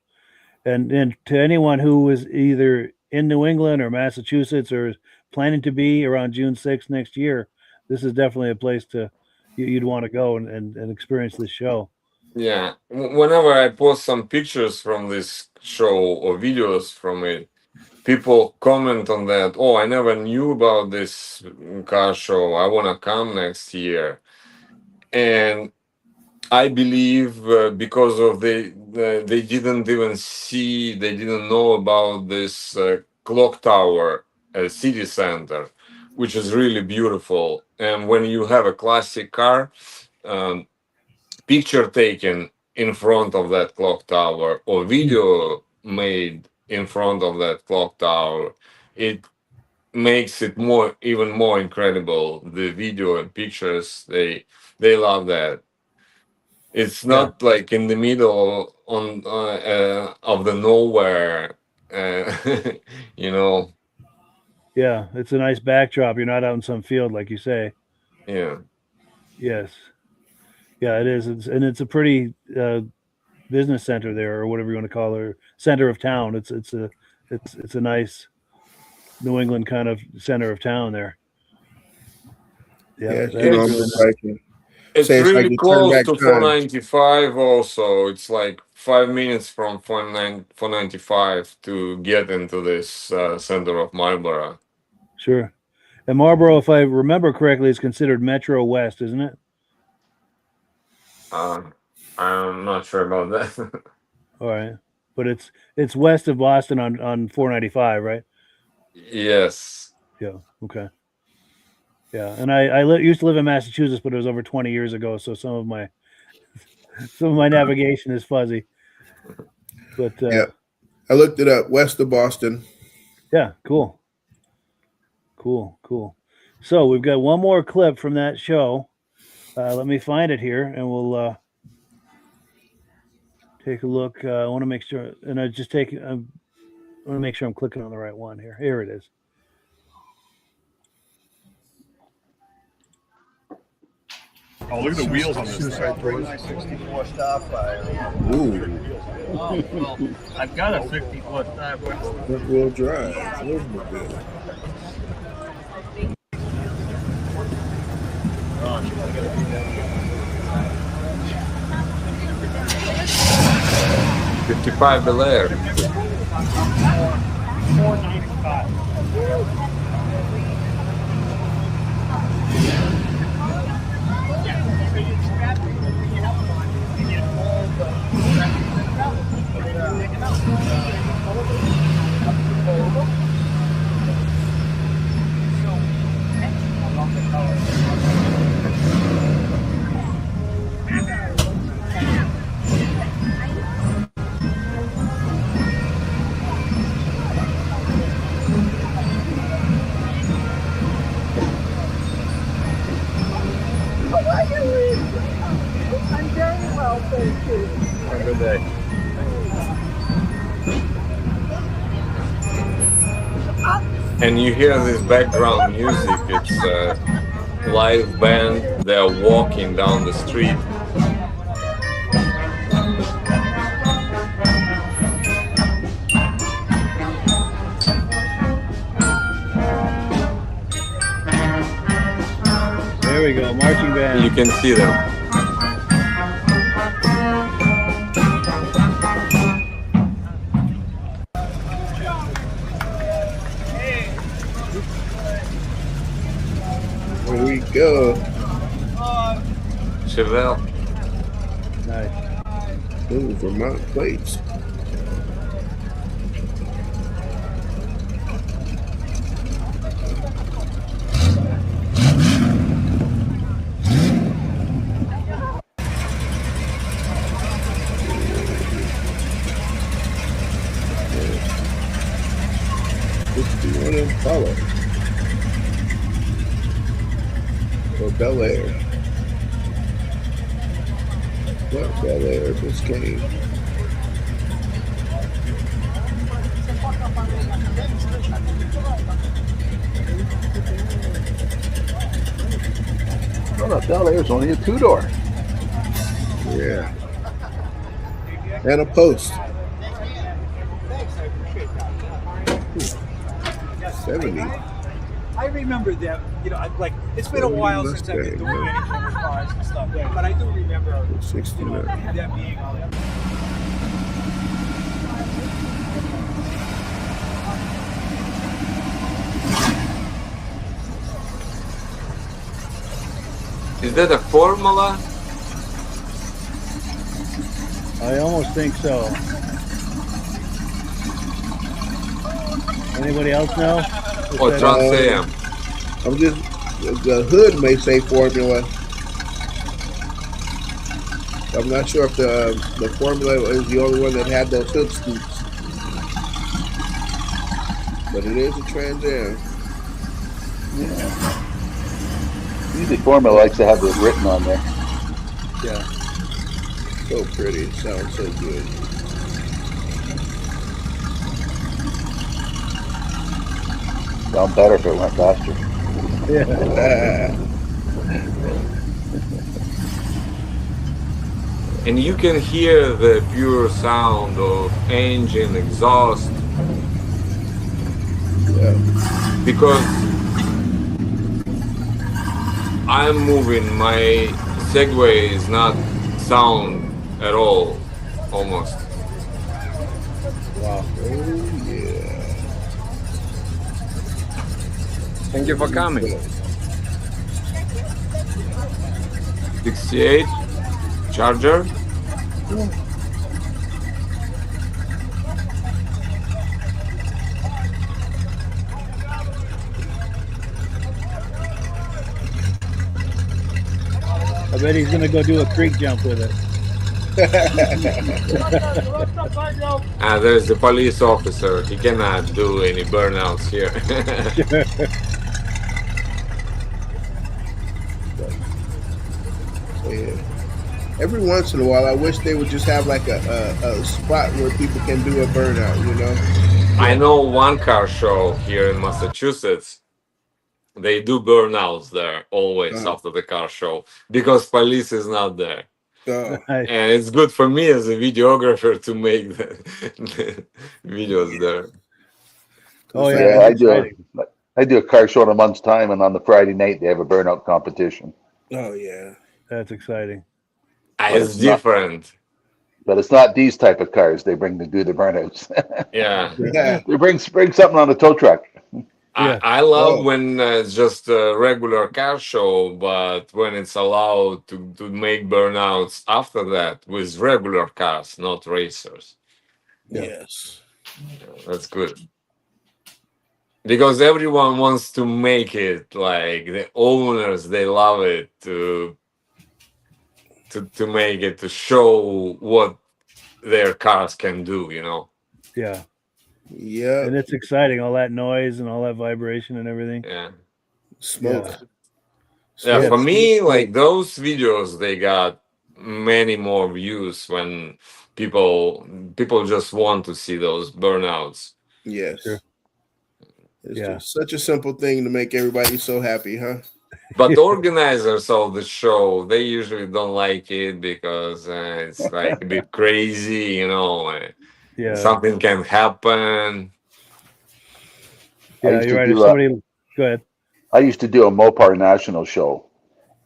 Speaker 1: And to anyone who is either in New England or Massachusetts or is planning to be around June 6th next year, this is definitely a place you'd want to go and experience this show.
Speaker 7: Yeah. Whenever I post some pictures from this show or videos from it, people comment on that. Oh, I never knew about this car show. I want to come next year. And I believe because of they didn't even see, they didn't know about this clock tower city center, which is really beautiful. And when you have a classic car, picture taken in front of that clock tower or video made in front of that clock tower, it makes it even more incredible. The video and pictures, they love that. It's not like in the middle of the nowhere, you know.
Speaker 1: Yeah, it's a nice backdrop. You're not out in some field, like you say.
Speaker 7: Yeah.
Speaker 1: Yes. Yeah, it is. It's a pretty business center there, or whatever you want to call it, center of town. It's a nice New England kind of center of town there. Yeah,
Speaker 7: It's really close to 495 also. It's like 5 minutes from 495 to get into this center of Marlboro.
Speaker 1: Sure. And Marlboro, if I remember correctly, is considered Metro West, isn't it?
Speaker 7: I'm not sure about that.
Speaker 1: All right. But it's west of Boston on 495, right?
Speaker 7: Yes.
Speaker 1: Yeah. Okay. Yeah, and I used to live in Massachusetts, but it was over 20 years ago, so some of my navigation is fuzzy. But
Speaker 2: yeah, I looked it up, west of Boston.
Speaker 1: Yeah, cool. So we've got one more clip from that show. Let me find it here, and we'll take a look. I want to make sure, and I just take. I want to make sure I'm clicking on the right one here. Here it is.
Speaker 14: Oh, look at the wheels on this.
Speaker 16: Suicide Toys. 64 Starfire.
Speaker 2: Ooh.
Speaker 13: Oh, well, I've got a 54 Starfire.
Speaker 2: Front wheel drive. Oldsmobile.
Speaker 7: '55 Bel Air.
Speaker 17: I'm very well, thank you.
Speaker 4: Have a good day.
Speaker 7: And you hear this background music. It's a live band. They're walking down the street.
Speaker 1: There we go, marching band.
Speaker 7: You can see them.
Speaker 2: Here we go.
Speaker 7: Chevelle.
Speaker 1: Nice.
Speaker 2: Ooh, Vermont plates. One in color. Or Bel Air. What Bel Air just came?
Speaker 3: Well, that Bel Air's only a two-door.
Speaker 2: Yeah. And a post. 70.
Speaker 18: I remember them, you know, like it's been a while since I've been doing any kind of cars and stuff, but I do remember
Speaker 2: 69.
Speaker 18: them being all that.
Speaker 7: Is that a Formula?
Speaker 1: I almost think so. Anybody else know?
Speaker 7: Or Trans Am?
Speaker 2: I'm just, the hood may say Formula. I'm not sure if the Formula is the only one that had those hood scoops. But it is a Trans Am.
Speaker 3: Yeah. Usually Formula likes to have it written on there.
Speaker 2: Yeah. So pretty. It sounds so good.
Speaker 3: Sound better if it went faster.
Speaker 2: Yeah.
Speaker 7: And you can hear the pure sound of engine exhaust.
Speaker 2: Yeah.
Speaker 7: Because I'm moving, my Segway is not sound at all, almost.
Speaker 2: Wow. Oh, yeah.
Speaker 7: Thank you for coming. 68 Charger.
Speaker 1: I bet he's gonna go do a creek jump with it.
Speaker 7: There's the police officer. He cannot do any burnouts here.
Speaker 2: Yeah. Every once in a while, I wish they would just have like a spot where people can do a burnout. You know.
Speaker 7: I know one car show here in Massachusetts. They do burnouts there always after the car show because police is not there. And it's good for me as a videographer to make the videos there.
Speaker 1: Oh yeah,
Speaker 3: Yeah,
Speaker 1: that's exciting.
Speaker 3: I do a car show in a month's time, and on the Friday night they have a burnout competition.
Speaker 2: Oh yeah,
Speaker 1: that's exciting.
Speaker 3: But
Speaker 7: It's different.
Speaker 3: But it's not these type of cars they bring to do the burnouts.
Speaker 7: Yeah.
Speaker 3: They bring something on a tow truck.
Speaker 7: I love when it's just a regular car show, but when it's allowed to make burnouts after that with regular cars, not racers.
Speaker 2: Yes.
Speaker 7: That's good. Because everyone wants to make it, like the owners, they love it to make it, to show what their cars can do, you know.
Speaker 1: Yeah.
Speaker 2: Yeah.
Speaker 1: And it's exciting, all that noise and all that vibration and everything.
Speaker 7: Yeah.
Speaker 2: Smoke.
Speaker 7: Yeah, for me, like those videos, they got many more views when people just want to see those burnouts.
Speaker 2: Yes.
Speaker 1: Sure.
Speaker 2: It's just such a simple thing to make everybody so happy, huh?
Speaker 7: But organizers of the show, they usually don't like it because it's like a bit crazy, you know. Something can happen.
Speaker 1: Yeah, you're right. If somebody, go ahead.
Speaker 3: I used to do a Mopar National show,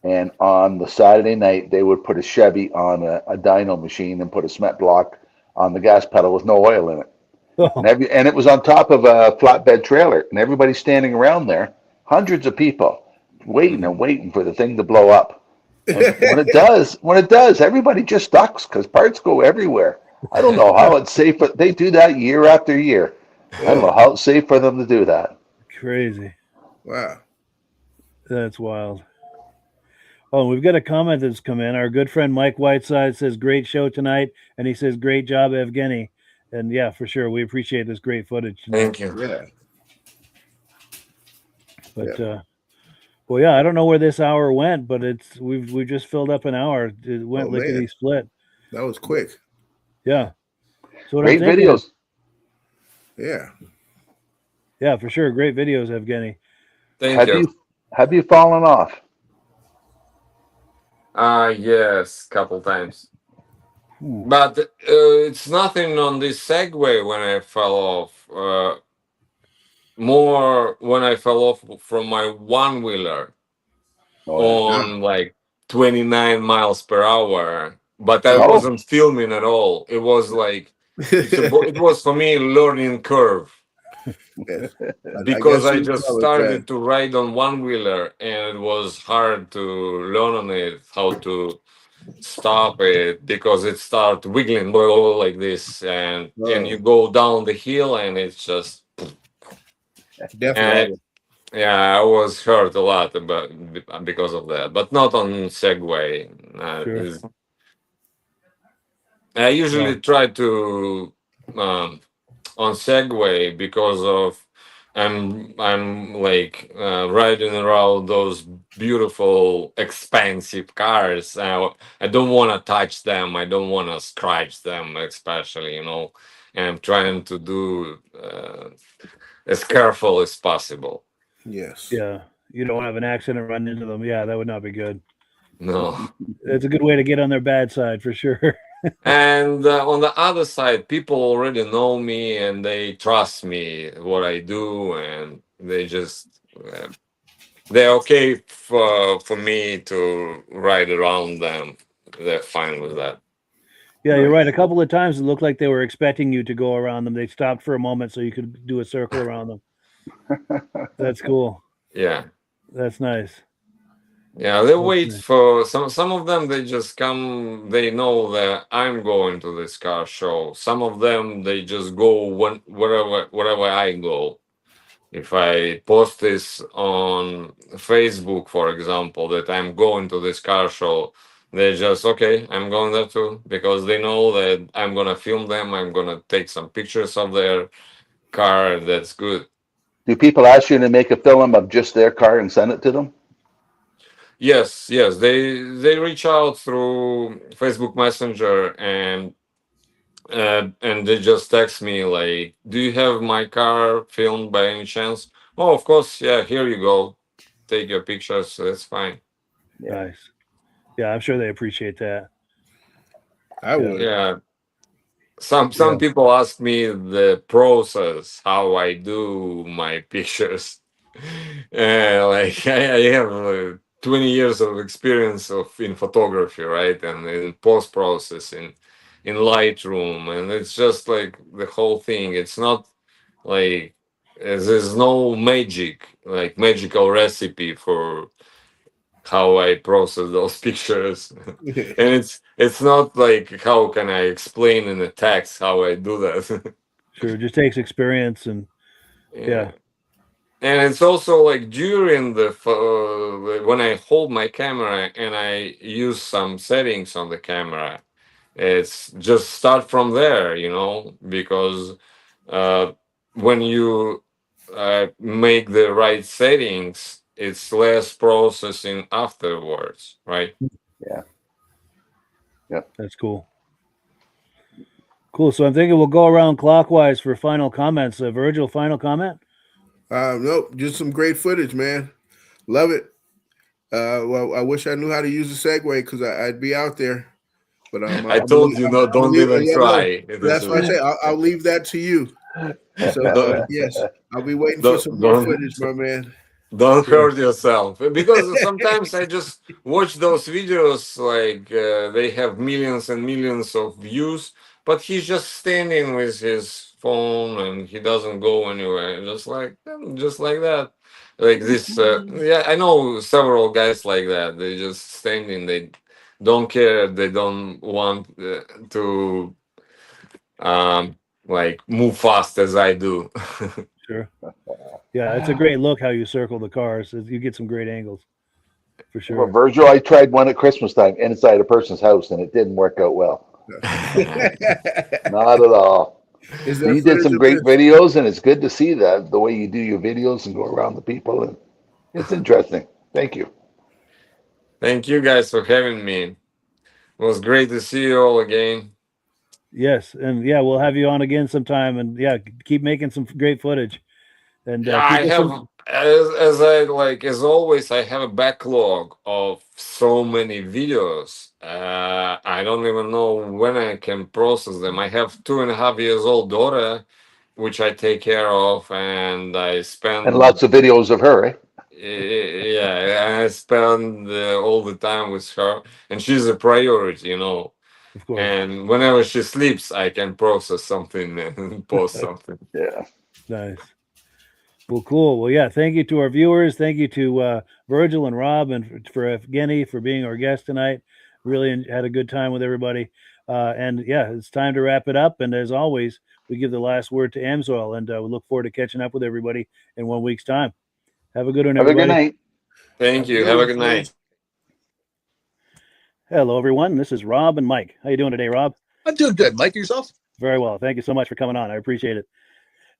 Speaker 3: and on the Saturday night they would put a Chevy on a dyno machine and put a cement block on the gas pedal with no oil in it. And it was on top of a flatbed trailer, and everybody's standing around there, hundreds of people, waiting and waiting for the thing to blow up. And when it does, everybody just ducks because parts go everywhere. I don't know how it's safe, but they do that year after year. I don't know how it's safe for them to do that.
Speaker 1: Crazy.
Speaker 2: Wow.
Speaker 1: That's wild. Oh, we've got a comment that's come in. Our good friend Mike Whiteside says, "Great show tonight," and he says, "Great job, Evgenii." And yeah, for sure, we appreciate this great footage.
Speaker 7: Thank you.
Speaker 2: Yeah.
Speaker 1: But well, yeah, I don't know where this hour went, but we've just filled up an hour. It went lickety split.
Speaker 2: That was quick.
Speaker 1: Yeah. So
Speaker 3: great videos.
Speaker 2: Yeah.
Speaker 1: Yeah, for sure. Great videos, Evgenii.
Speaker 7: Thank you.
Speaker 3: Have you fallen off?
Speaker 7: Yes, couple times. But it's nothing on this Segway when I fell off. More when I fell off from my one-wheeler on like 29 miles per hour. But I wasn't filming at all. It was like, it was for me learning curve. Because I just started to ride on one-wheeler and it was hard to learn on it, how to stop it, because it starts wiggling like this, and you go down the hill and it's just
Speaker 2: definitely.
Speaker 7: I was hurt a lot because of that, but not on Segway. I usually try to on Segway because of I'm like riding around those beautiful expensive cars. I don't want to touch them. I don't want to scratch them, especially, you know. And I'm trying to do as careful as possible.
Speaker 2: Yes.
Speaker 1: Yeah. You don't have an accident and run into them. Yeah, that would not be good.
Speaker 7: No.
Speaker 1: It's a good way to get on their bad side for sure.
Speaker 7: And on the other side, people already know me and they trust me, what I do, and they just they're okay for me to ride around them. They're fine with that.
Speaker 1: Yeah, you're right. A couple of times it looked like they were expecting you to go around them. They stopped for a moment so you could do a circle around them. That's cool.
Speaker 7: Yeah.
Speaker 1: That's nice.
Speaker 7: Yeah, they wait for some of them. They just come. They know that I'm going to this car show. Some of them they just go wherever I go. If I post this on Facebook, for example, that I'm going to this car show, they just okay. I'm going there too because they know that I'm gonna film them. I'm gonna take some pictures of their car. That's good.
Speaker 3: Do people ask you to make a film of just their car and send it to them?
Speaker 7: Yes, yes. They reach out through Facebook Messenger and they just text me like, "Do you have my car filmed by any chance?" Oh, of course. Yeah, here you go. Take your pictures. That's fine.
Speaker 1: Nice. Yeah, I'm sure they appreciate that.
Speaker 2: I would.
Speaker 7: Yeah. Some people ask me the process, how I do my pictures. Like I have 20 years of experience in photography, right, and in post processing, in Lightroom, and it's just like the whole thing. It's not like there's no magical recipe for how I process those pictures. And it's not like how can I explain in a text how I do that.
Speaker 1: Sure, it just takes experience and yeah.
Speaker 7: And it's also like during when I hold my camera and I use some settings on the camera, it's just start from there, because uh, when you make the right settings, it's less processing afterwards, right?
Speaker 3: Yeah. Yep.
Speaker 1: That's cool. Cool. So I'm thinking we'll go around clockwise for final comments. Virgil, final comment?
Speaker 2: Nope, just some great footage, man. Love it. Well, I wish I knew how to use the Segway because I'd be out there. But
Speaker 7: I told you, no, don't even try.
Speaker 2: That's why I say I'll leave that to you. So yes, I'll be waiting for some more footage, my man.
Speaker 7: Don't hurt yourself, because sometimes I just watch those videos like they have millions and millions of views, but he's just standing with his phone and he doesn't go anywhere, just like that, like this. Yeah, I know several guys like that. They just standing. They don't care. They don't want to like move fast as I do.
Speaker 1: Sure. Yeah, it's a great look how you circle the cars. You get some great angles for sure.
Speaker 3: Well, Virgil, I tried one at Christmas time inside a person's house, and it didn't work out well. Not at all. You did some great videos, and it's good to see that the way you do your videos and go around the people, and it's interesting. Thank you.
Speaker 7: Thank you guys for having me. It was great to see you all again.
Speaker 1: Yes, and yeah, we'll have you on again sometime, and yeah, keep making some great footage. And
Speaker 7: Yeah, I have, as always, I have a backlog of so many videos. I don't even know when I can process them. I have 2.5 years old daughter, which I take care of, and I spend
Speaker 3: And lots of videos of her, eh?
Speaker 7: Yeah, I spend all the time with her, and she's a priority,
Speaker 1: Of course.
Speaker 7: And whenever she sleeps, I can process something and post something.
Speaker 3: Yeah.
Speaker 1: Nice. Well, cool. Well, yeah, thank you to our viewers. Thank you to Virgil and Rob and for Evgenii for being our guest tonight. Really had a good time with everybody. And yeah, it's time to wrap it up. And as always, we give the last word to Amsoil, and we look forward to catching up with everybody in 1 week's time. Have a good one, everybody.
Speaker 3: Have a good night.
Speaker 7: Thank you. Have a good night.
Speaker 1: Hello, everyone. This is Rob and Mike. How you doing today, Rob?
Speaker 19: I'm doing good. Mike, yourself?
Speaker 1: Very well. Thank you so much for coming on. I appreciate it.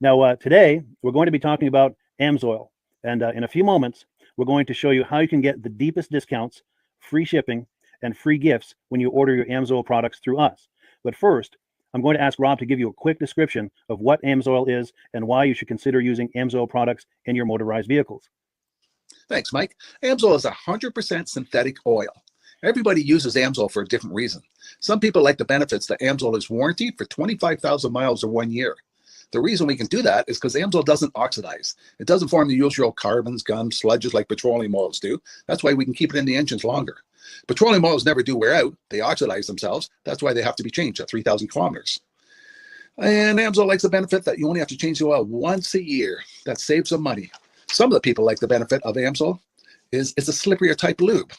Speaker 1: Now, today, we're going to be talking about Amsoil. And in a few moments, we're going to show you how you can get the deepest discounts, free shipping, and free gifts when you order your Amsoil products through us. But first, I'm going to ask Rob to give you a quick description of what Amsoil is and why you should consider using Amsoil products in your motorized vehicles.
Speaker 19: Thanks, Mike. Amsoil is 100% synthetic oil. Everybody uses Amsoil for a different reason. Some people like the benefits that Amsoil is warranted for 25,000 miles or 1 year. The reason we can do that is because Amsoil doesn't oxidize. It doesn't form the usual carbons, gums, sludges like petroleum oils do. That's why we can keep it in the engines longer. Petroleum oils never do wear out. They oxidize themselves. That's why they have to be changed at 3,000 kilometers. And Amsoil likes the benefit that you only have to change the oil once a year. That saves some money. Some of the people like the benefit of Amsoil is it's a slipperier type lube.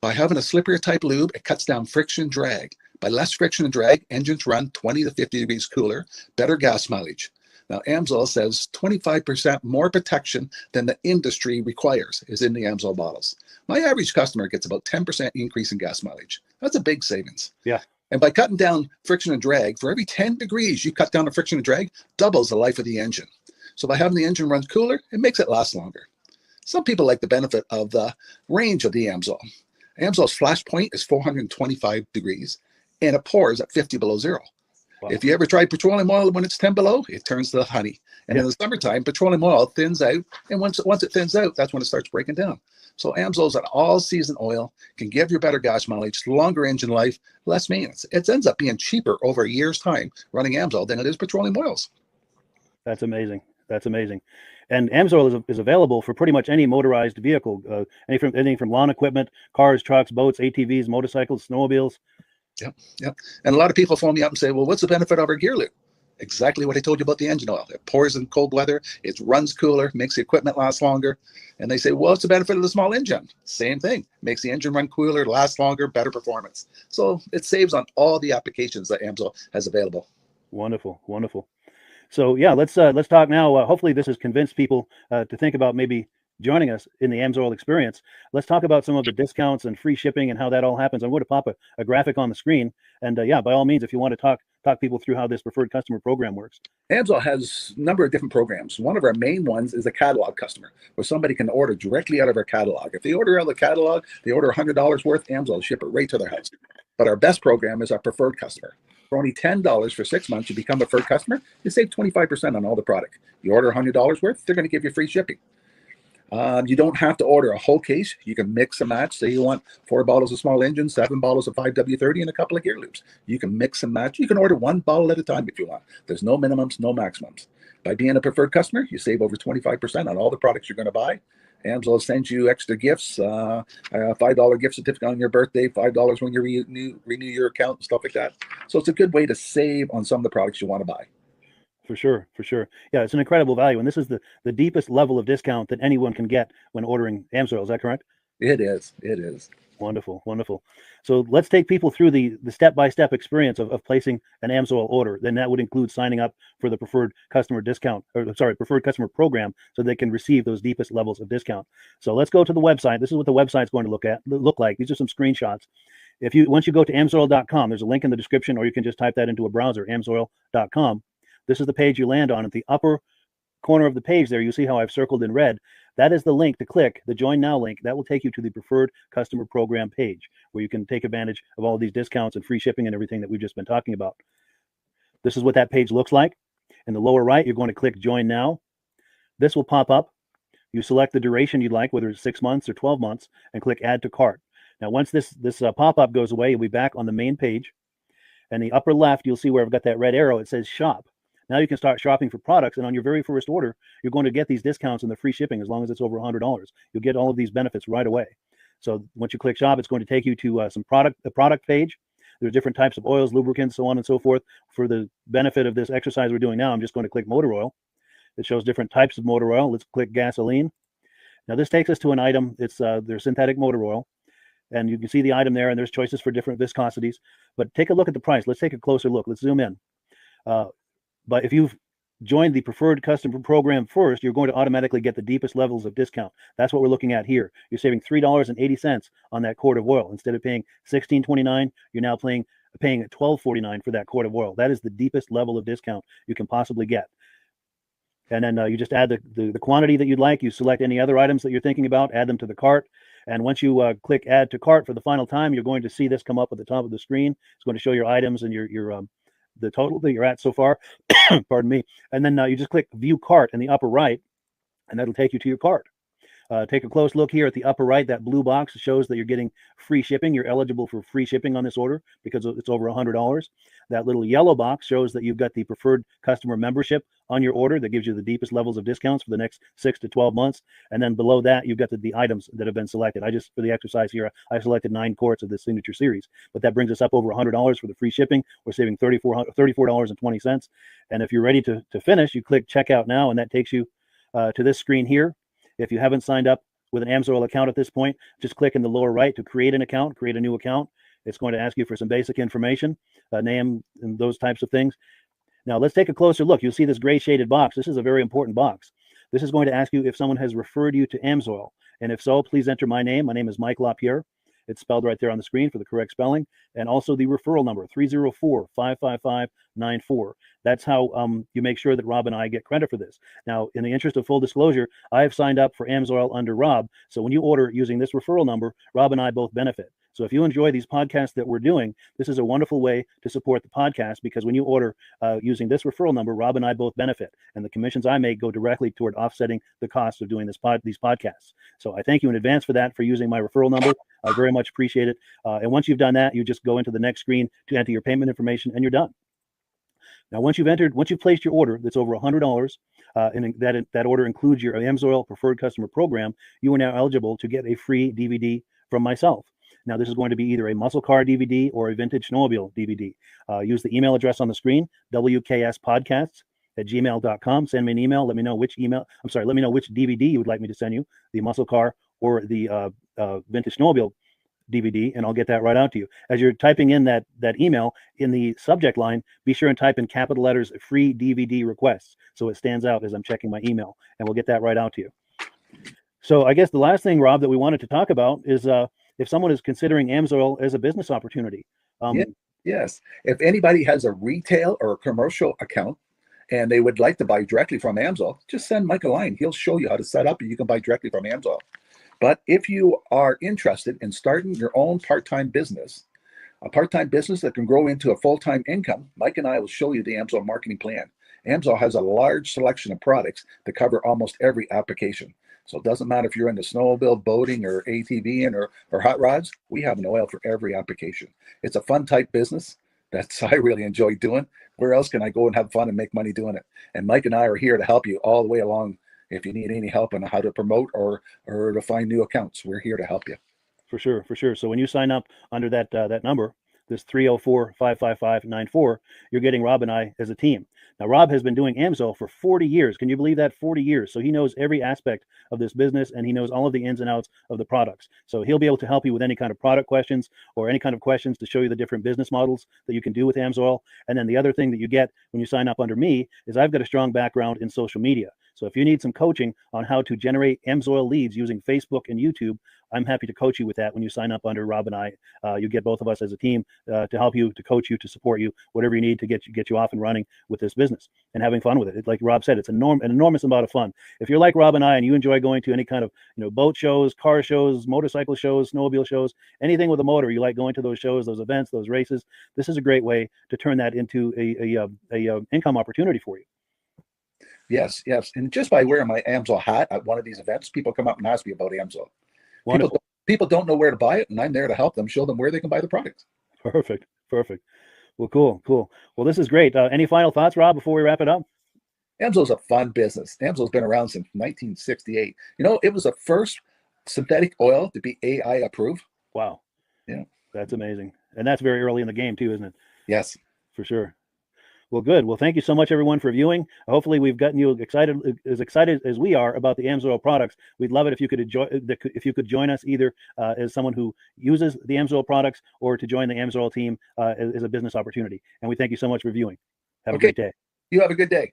Speaker 19: By having a slipperier type lube, it cuts down friction and drag. By less friction and drag, engines run 20 to 50 degrees cooler, better gas mileage. Now, Amsoil says 25% more protection than the industry requires is in the Amsoil bottles. My average customer gets about 10% increase in gas mileage. That's a big savings.
Speaker 1: Yeah.
Speaker 19: And by cutting down friction and drag, for every 10 degrees you cut down the friction and drag, doubles the life of the engine. So by having the engine run cooler, it makes it last longer. Some people like the benefit of the range of the Amsoil. Amsoil's flash point is 425 degrees, and it pours at 50 below zero. Wow. If you ever tried petroleum oil when it's 10 below, it turns to honey. And in the summertime, petroleum oil thins out, and once it thins out, that's when it starts breaking down. So Amsoil is an all-season oil, can give you better gas mileage, longer engine life, less maintenance. It ends up being cheaper over a year's time running Amsoil than it is petroleum oils.
Speaker 1: That's amazing. That's amazing. And Amsoil is available for pretty much any motorized vehicle, anything from lawn equipment, cars, trucks, boats, ATVs, motorcycles, snowmobiles.
Speaker 19: Yep. And a lot of people phone me up and say, well, what's the benefit of our gear loop? Exactly what I told you about the engine oil. It pours in cold weather, it runs cooler, makes the equipment last longer. And they say, well, what's the benefit of the small engine? Same thing. Makes the engine run cooler, last longer, better performance. So it saves on all the applications that Amsoil has available.
Speaker 1: Wonderful, wonderful. So yeah, let's talk now. Hopefully this has convinced people to think about maybe joining us in the Amsoil experience. Let's talk about some of the discounts and free shipping and how that all happens. I'm going to pop a graphic on the screen. And yeah, by all means, if you want to talk people through how this preferred customer program works.
Speaker 19: Amsoil has a number of different programs. One of our main ones is a catalog customer, where somebody can order directly out of our catalog. If they order out of the catalog, they order $100 worth, Amsoil will ship it right to their house. But our best program is our preferred customer. For only $10 for 6 months, you become a preferred customer, you save 25% on all the product. You order $100 worth, they're going to give you free shipping. You don't have to order a whole case. You can mix and match. Say you want 4 bottles of small engine, 7 bottles of 5W30, and a couple of gear loops. You can mix and match. You can order 1 bottle at a time if you want. There's no minimums, no maximums. By being a preferred customer, you save over 25% on all the products you're going to buy. Amsoil sends you extra gifts, a $5 gift certificate on your birthday, $5 when you renew your account and stuff like that. So it's a good way to save on some of the products you want to buy.
Speaker 1: For sure, for sure. Yeah, it's an incredible value. And this is the deepest level of discount that anyone can get when ordering Amsoil. Is that correct?
Speaker 19: It is. It is.
Speaker 1: Wonderful, wonderful. So let's take people through the step-by-step experience of placing an Amsoil order. Then that would include signing up for the preferred customer discount, preferred customer program, so they can receive those deepest levels of discount. So let's go to the website. This is what the website's going to look like. These are some screenshots. Once you go to amsoil.com, there's a link in the description, or you can just type that into a browser, amsoil.com. This is the page you land on. At the upper corner of the page there, you see how I've circled in red. That is the link to click, the Join Now link. That will take you to the Preferred Customer Program page, where you can take advantage of all of these discounts and free shipping and everything that we've just been talking about. This is what that page looks like. In the lower right, you're going to click Join Now. This will pop up. You select the duration you'd like, whether it's 6 months or 12 months, and click Add to Cart. Now, once this pop-up goes away, you'll be back on the main page. And the upper left, you'll see where I've got that red arrow. It says Shop. Now you can start shopping for products, and on your very first order, you're going to get these discounts and the free shipping as long as it's over $100. You'll get all of these benefits right away. So once you click Shop, it's going to take you to the product page. There's different types of oils, lubricants, so on and so forth. For the benefit of this exercise we're doing now, I'm just going to click motor oil. It shows different types of motor oil. Let's click gasoline. Now this takes us to an item. It's their synthetic motor oil. And you can see the item there, and there's choices for different viscosities. But take a look at the price. Let's take a closer look. Let's zoom in. But if you've joined the preferred customer program first, you're going to automatically get the deepest levels of discount. That's what we're looking at here. You're saving $3.80 on that quart of oil. Instead of paying $16.29, you're now paying $12.49 for that quart of oil. That is the deepest level of discount you can possibly get. And then you just add the quantity that you'd like. You select any other items that you're thinking about, add them to the cart. And once you click Add to Cart for the final time, you're going to see this come up at the top of the screen. It's going to show your items and your the total that you're at so far. Pardon me. And then you just click View Cart in the upper right, and that'll take you to your cart. Take a close look here at the upper right. That blue box shows that you're getting free shipping. You're eligible for free shipping on this order because it's over $100. That little yellow box shows that you've got the preferred customer membership on your order. That gives you the deepest levels of discounts for the next 6 to 12 months. And then below that, you've got the items that have been selected. For the exercise here, I selected 9 quarts of the Signature Series, but that brings us up over $100 for the free shipping. We're saving $34.20. And if you're ready to finish, you click Checkout Now, and that takes you to this screen here. If you haven't signed up with an Amsoil account at this point, just click in the lower right to create an account, create a new account. It's going to ask you for some basic information, name and those types of things. Now let's take a closer look. You'll see this gray shaded box. This is a very important box. This is going to ask you if someone has referred you to Amsoil. And if so, please enter my name. My name is Mike LaPierre. It's spelled right there on the screen for the correct spelling. And also the referral number, 304-555-94. That's how you make sure that Rob and I get credit for this. Now, in the interest of full disclosure, I have signed up for Amsoil under Rob. So when you order using this referral number, Rob and I both benefit. So if you enjoy these podcasts that we're doing, this is a wonderful way to support the podcast, because when you order using this referral number, Rob and I both benefit, and the commissions I make go directly toward offsetting the cost of doing these podcasts. So I thank you in advance for that, for using my referral number. I very much appreciate it. And once you've done that, you just go into the next screen to enter your payment information, and you're done. Now, once you've placed your order that's over $100, and that order includes your Amsoil Preferred Customer Program, you are now eligible to get a free DVD from myself. Now, this is going to be either a muscle car DVD or a vintage snowmobile DVD. Use the email address on the screen, wkspodcasts@gmail.com. Send me an email. Let me know which DVD you would like me to send you, the muscle car or the vintage snowmobile DVD, and I'll get that right out to you. As you're typing in that email, in the subject line, be sure and type in capital letters "free DVD requests" so it stands out as I'm checking my email, and we'll get that right out to you. So I guess the last thing, Rob, that we wanted to talk about is if someone is considering Amsoil as a business opportunity.
Speaker 19: Yes. If anybody has a retail or a commercial account and they would like to buy directly from Amsoil, just send Mike a line. He'll show you how to set up, and you can buy directly from Amsoil. But if you are interested in starting your own part-time business, a part-time business that can grow into a full-time income, Mike and I will show you the Amsoil marketing plan. Amsoil has a large selection of products that cover almost every application. So it doesn't matter if you're into snowmobile, boating, or ATVing, or hot rods, we have an oil for every application. It's a fun type business that's I really enjoy doing. Where else can I go and have fun and make money doing it? And Mike and I are here to help you all the way along. If you need any help on how to promote or to find new accounts, we're here to help you.
Speaker 1: For sure. So when you sign up under that number, this 304-555-94, you're getting Rob and I as a team. Now, Rob has been doing Amsoil for 40 years. Can you believe that? 40 years. So he knows every aspect of this business, and he knows all of the ins and outs of the products. So he'll be able to help you with any kind of product questions or any kind of questions to show you the different business models that you can do with Amsoil. And then the other thing that you get when you sign up under me is I've got a strong background in social media. So if you need some coaching on how to generate Amsoil leads using Facebook and YouTube, I'm happy to coach you with that when you sign up under Rob and I. You get both of us as a team to help you, to coach you, to support you, whatever you need to get you off and running with this business and having fun with it. Like Rob said, it's an enormous amount of fun. If you're like Rob and I and you enjoy going to any kind of boat shows, car shows, motorcycle shows, snowmobile shows, anything with a motor, you like going to those shows, those events, those races, this is a great way to turn that into a income opportunity for you.
Speaker 19: Yes. And just by wearing my Amsoil hat at one of these events, people come up and ask me about Amsoil. People don't know where to buy it, and I'm there to help them, show them where they can buy the product.
Speaker 1: Perfect. Well, cool. Well, this is great. Any final thoughts, Rob, before we wrap it up?
Speaker 19: Amsoil's a fun business. Amsoil's been around since 1968. It was the first synthetic oil to be AI approved.
Speaker 1: Wow.
Speaker 19: Yeah.
Speaker 1: That's amazing. And that's very early in the game too, isn't it?
Speaker 19: Yes.
Speaker 1: For sure. Well, good. Well, thank you so much, everyone, for viewing. Hopefully, we've gotten you excited as we are about the Amsoil products. We'd love it if you could join us either as someone who uses the Amsoil products or to join the Amsoil team as a business opportunity. And we thank you so much for viewing. Have a great day.
Speaker 19: You have a good day.